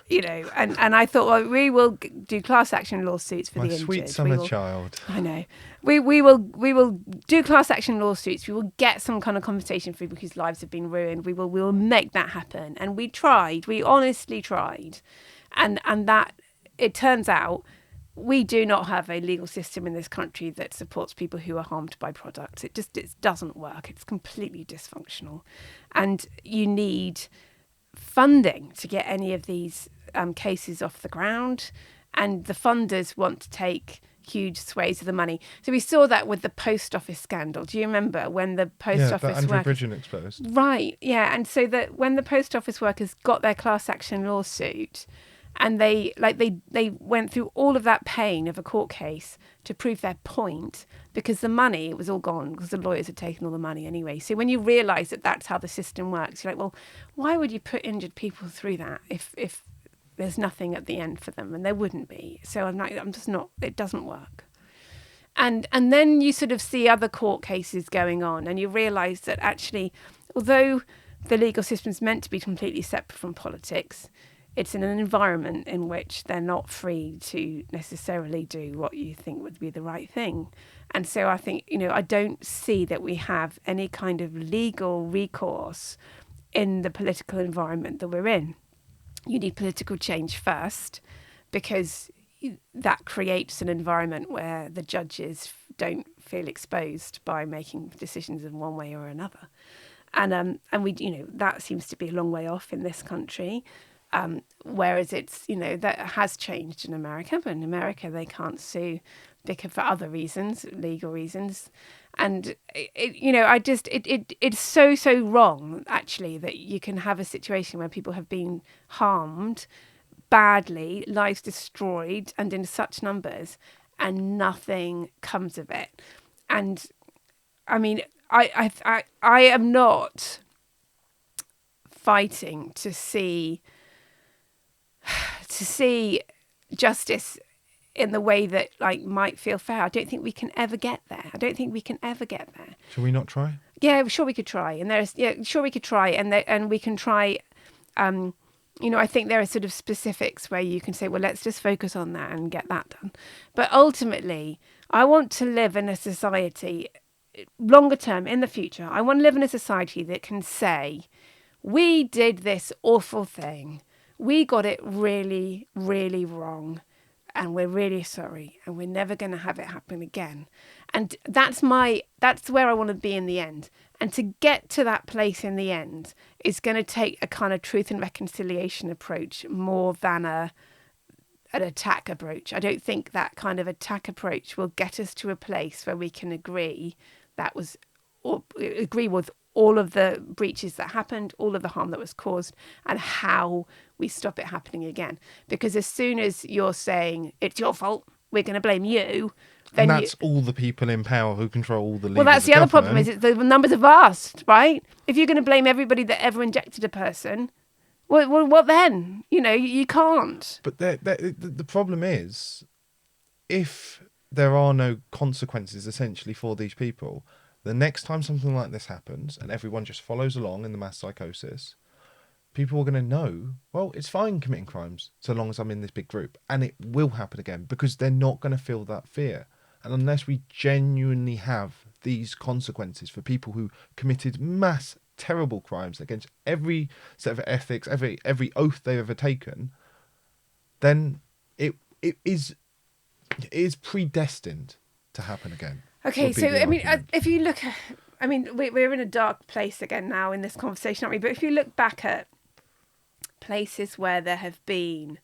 and I thought, well, we will do class action lawsuits for the injured. My sweet summer child. I know. We will do class action lawsuits. We will get some kind of compensation for people whose lives have been ruined. We will make that happen. And we honestly tried. And that, it turns out, we do not have a legal system in this country that supports people who are harmed by products. It doesn't work. It's completely dysfunctional. And you need funding to get any of these cases off the ground. And the funders want to take huge swathes of the money. So we saw that with the post office scandal. Do you remember when the post office Andrew Bridgen exposed? Right, yeah. And so that when the post office workers got their class action lawsuit, and they went through all of that pain of a court case to prove their point, because the money was all gone because the lawyers had taken all the money anyway. So when you realise that that's how the system works, you're like, well, why would you put injured people through that if there's nothing at the end for them? And there wouldn't be. So I'm just not. It doesn't work. And then you sort of see other court cases going on, and you realise that actually, although the legal system's meant to be completely separate from politics, it's in an environment in which they're not free to necessarily do what you think would be the right thing. And so I think, I don't see that we have any kind of legal recourse in the political environment that we're in. You need political change first, because that creates an environment where the judges don't feel exposed by making decisions in one way or another. And we, that seems to be a long way off in this country. Whereas it's, that has changed in America, but in America they can't sue because for other reasons, legal reasons. And, it's so wrong, actually, that you can have a situation where people have been harmed badly, lives destroyed, and in such numbers, and nothing comes of it. And, I mean, I am not fighting to see justice in the way that like might feel fair. I don't think we can ever get there. Shall we not try? Yeah, sure we could try, and and we can try. I think there are sort of specifics where you can say, well, let's just focus on that and get that done. But ultimately, I want to live in a society, longer term, in the future, I want to live in a society that can say, we did this awful thing. We got it really, really wrong. And we're really sorry. And we're never going to have it happen again. And that's where I want to be in the end. And to get to that place in the end is going to take a kind of truth and reconciliation approach more than an attack approach. I don't think that kind of attack approach will get us to a place where we can agree with all of the breaches that happened, all of the harm that was caused, and how we stop it happening again. Because as soon as you're saying, it's your fault, we're going to blame you, then and that's all the people in power who control all the levers. Well, that's the other problem, government. is the numbers are vast, right? If you're going to blame everybody that ever injected a person, well what then? You can't. But the problem is, if there are no consequences essentially for these people, the next time something like this happens and everyone just follows along in the mass psychosis, people are going to know, well, it's fine committing crimes so long as I'm in this big group. And it will happen again because they're not going to feel that fear. And unless we genuinely have these consequences for people who committed mass terrible crimes against every set of ethics, every oath they've ever taken, then it is predestined to happen again. Okay, so if you look at, we're in a dark place again now in this conversation, aren't we? But if you look back at places where there have been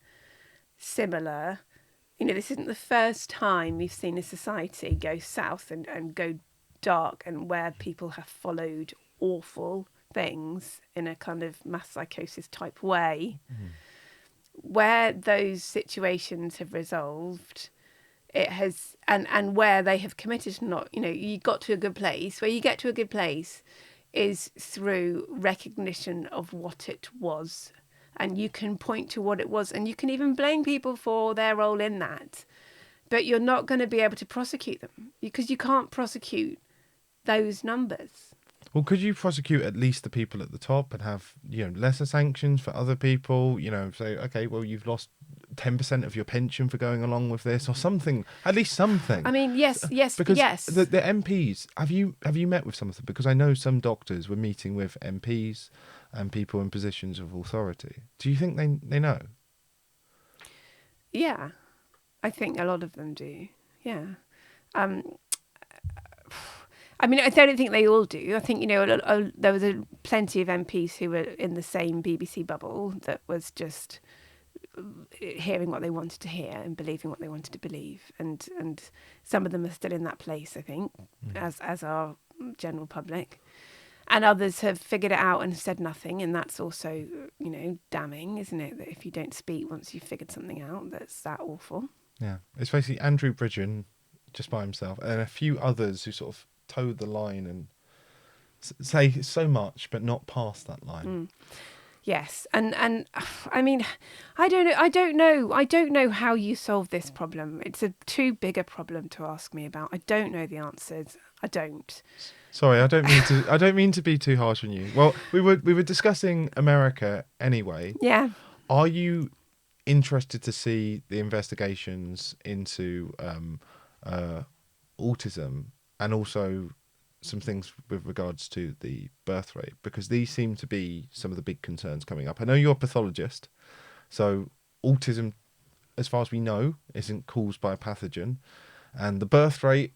similar, this isn't the first time we've seen a society go south and go dark, and where people have followed awful things in a kind of mass psychosis type way, where those situations have resolved. It has, and where they have committed not, you got to a good place. Where you get to a good place is through recognition of what it was. And you can point to what it was, and you can even blame people for their role in that. But you're not going to be able to prosecute them because you can't prosecute those numbers. Well, could you prosecute at least the people at the top and have, lesser sanctions for other people? Say, okay, well, you've lost 10% of your pension for going along with this, or something, at least something. Yes, because yes. The MPs, have you met with some of them? Because I know some doctors were meeting with MPs and people in positions of authority. Do you think they know? Yeah, I think a lot of them do. Yeah. I don't think they all do. I think, there was plenty of MPs who were in the same BBC bubble that was just hearing what they wanted to hear and believing what they wanted to believe. And some of them are still in that place, I think, as our general public. And others have figured it out and said nothing. And that's also, damning, isn't it? That if you don't speak once you've figured something out, that's that awful. Yeah. It's basically Andrew Bridgen just by himself and a few others who sort of towed the line and say so much but not past that line. Yes, and I don't know how you solve this problem. It's a too big a problem to ask me about. I don't know the answers. I don't. Sorry, I don't mean to be too harsh on you. Well, we were discussing America anyway. Yeah. Are you interested to see the investigations into autism and also some things with regards to the birth rate? Because these seem to be some of the big concerns coming up. I know you're a pathologist, so autism, as far as we know, isn't caused by a pathogen. And the birth rate,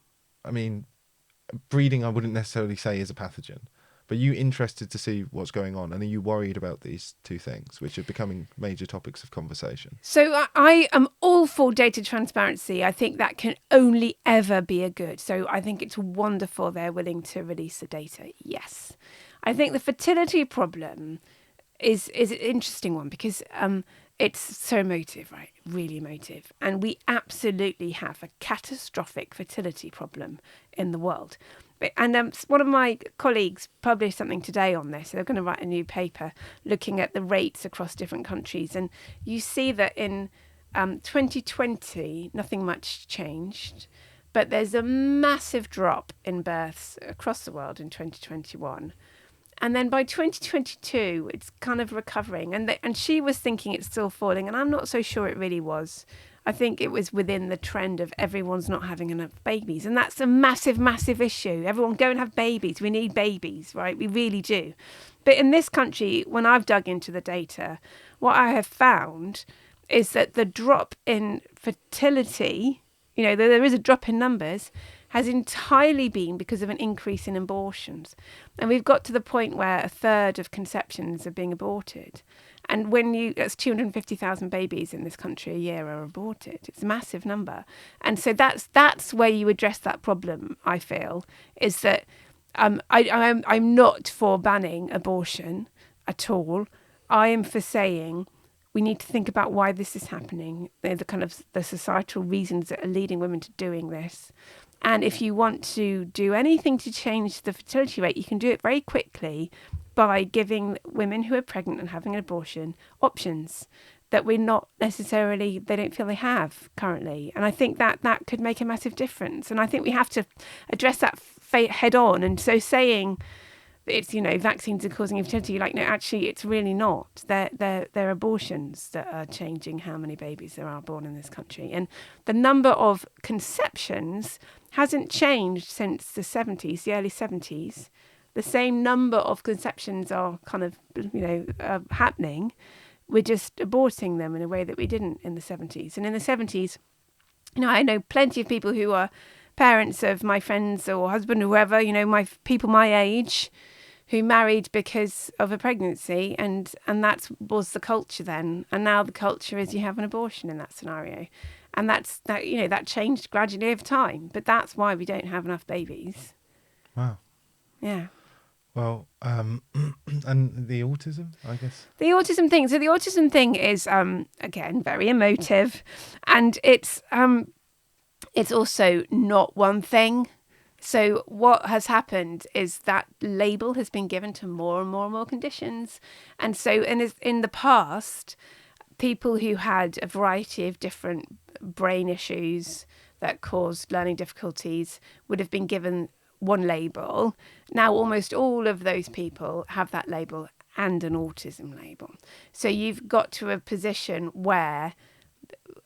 breeding I wouldn't necessarily say is a pathogen. But are you interested to see what's going on? And are you worried about these two things, which are becoming major topics of conversation? So I am all for data transparency. I think that can only ever be a good. So I think it's wonderful they're willing to release the data. Yes. I think the fertility problem is an interesting one because it's so emotive, right? Really emotive. And we absolutely have a catastrophic fertility problem in the world. And one of my colleagues published something today on this. They're going to write a new paper looking at the rates across different countries. And you see that in 2020, nothing much changed. But there's a massive drop in births across the world in 2021. And then by 2022, it's kind of recovering. And she was thinking it's still falling. And I'm not so sure it really was. I think it was within the trend of everyone's not having enough babies. And that's a massive, massive issue. Everyone go and have babies. We need babies, right? We really do. But in this country, when I've dug into the data, what I have found is that the drop in fertility, there is a drop in numbers, has entirely been because of an increase in abortions. And we've got to the point where a third of conceptions are being aborted. And that's 250,000 babies in this country a year are aborted. It's a massive number. And so that's where you address that problem, I feel, is that I'm not for banning abortion at all. I am for saying we need to think about why this is happening, the societal reasons that are leading women to doing this. And if you want to do anything to change the fertility rate, you can do it very quickly by giving women who are pregnant and having an abortion options that they don't feel they have currently. And I think that could make a massive difference. And I think we have to address that head on. And so saying it's, vaccines are causing infertility, no, actually it's really not. They're abortions that are changing how many babies there are born in this country. And the number of conceptions hasn't changed since the early 70s. The same number of conceptions are kind of, happening. We're just aborting them in a way that we didn't in the 70s. And in the 70s, I know plenty of people who are parents of my friends or husband or whoever, people my age who married because of a pregnancy. And that was the culture then. And now the culture is you have an abortion in that scenario. And that changed gradually over time. But that's why we don't have enough babies. Wow. Yeah. Well, and the autism, I guess? The autism thing. So the autism thing is, again, very emotive. And it's also not one thing. So what has happened is that label has been given to more and more and more conditions. And so in the past, people who had a variety of different brain issues that caused learning difficulties would have been given one label. Now almost all of those people have that label and an autism label. So you've got to a position where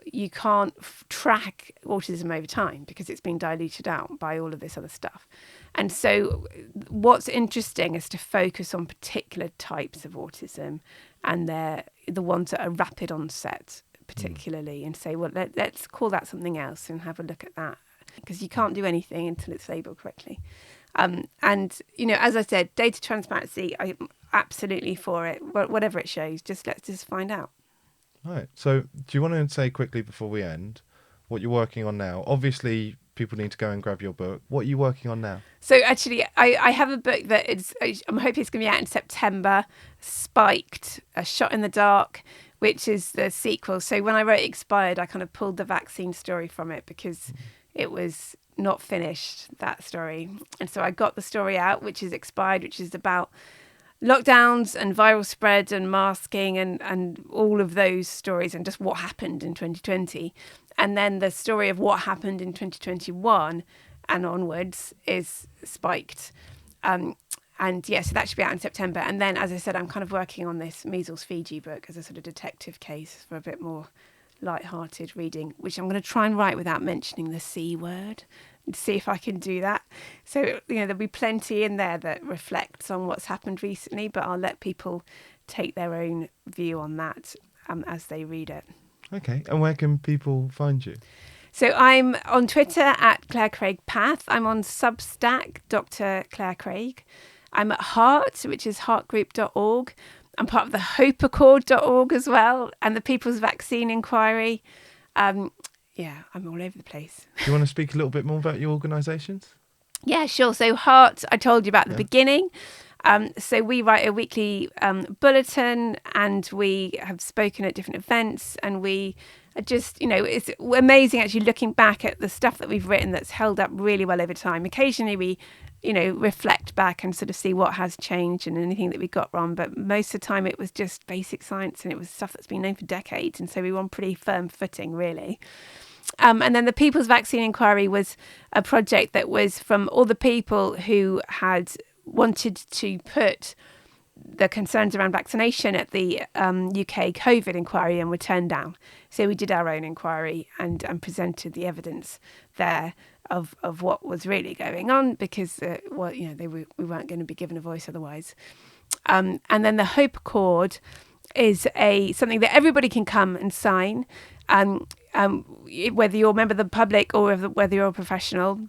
you can't track autism over time because it's been diluted out by all of this other stuff. And so what's interesting is to focus on particular types of autism, and they're the ones that are rapid onset particularly, and say, well, let's call that something else and have a look at that, because you can't do anything until it's labelled correctly. And, as I said, data transparency, I'm absolutely for it. Whatever it shows, let's just find out. Right. So do you want to say quickly before we end what you're working on now? Obviously, people need to go and grab your book. What are you working on now? So actually, I have a book that I'm hoping it's going to be out in September, Spiked, A Shot in the Dark, which is the sequel. So when I wrote Expired, I kind of pulled the vaccine story from it because it was not finished, that story. And so I got the story out, which is Expired, which is about lockdowns and viral spread and masking and all of those stories and just what happened in 2020. And then the story of what happened in 2021 and onwards is Spiked. So that should be out in September. And then, as I said, I'm kind of working on this measles Fiji book as a sort of detective case for a bit more light-hearted reading, which I'm going to try and write without mentioning the C word and see if I can do that. So, there'll be plenty in there that reflects on what's happened recently, but I'll let people take their own view on that as they read it. Okay. And where can people find you? So I'm on Twitter at Clare Craig Path. I'm on Substack, Dr. Clare Craig. I'm at Hart, which is hartgroup.org. I'm part of the hopeaccord.org as well, and the People's Vaccine Inquiry. I'm all over the place. Do you want to speak a little bit more about your organisations? Yeah, sure. So Hart, I told you about at the beginning. So we write a weekly bulletin, and we have spoken at different events, and we are just, it's amazing actually looking back at the stuff that we've written that's held up really well over time. Occasionally we reflect back and sort of see what has changed and anything that we got wrong. But most of the time it was just basic science, and it was stuff that's been known for decades. And so we were on pretty firm footing, really. And then the People's Vaccine Inquiry was a project that was from all the people who had wanted to put the concerns around vaccination at the UK COVID inquiry and were turned down. So we did our own inquiry and presented the evidence there of what was really going on, because we weren't going to be given a voice otherwise. And then the Hope Accord is something that everybody can come and sign, whether you're a member of the public or whether you're a professional,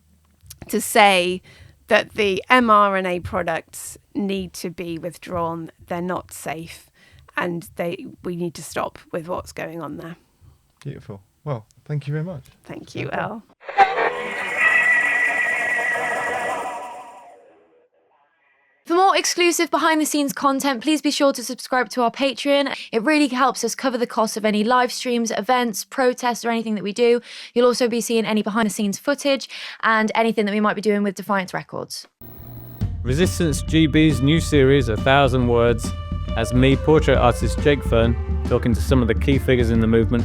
to say that the mRNA products need to be withdrawn. They're not safe, and we need to stop with what's going on there. Beautiful. Well, thank you very much. Thank you, Elle. For more exclusive behind-the-scenes content, please be sure to subscribe to our Patreon. It really helps us cover the cost of any live streams, events, protests, or anything that we do. You'll also be seeing any behind-the-scenes footage and anything that we might be doing with Defiance Records. Resistance GB's new series, 1,000 Words, has me, portrait artist Jake Fern, talking to some of the key figures in the movement.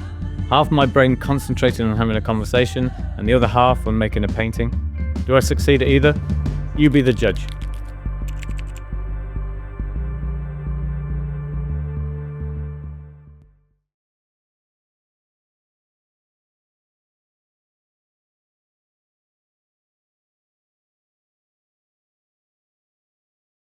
Half my brain concentrating on having a conversation, and the other half on making a painting. Do I succeed at either? You be the judge.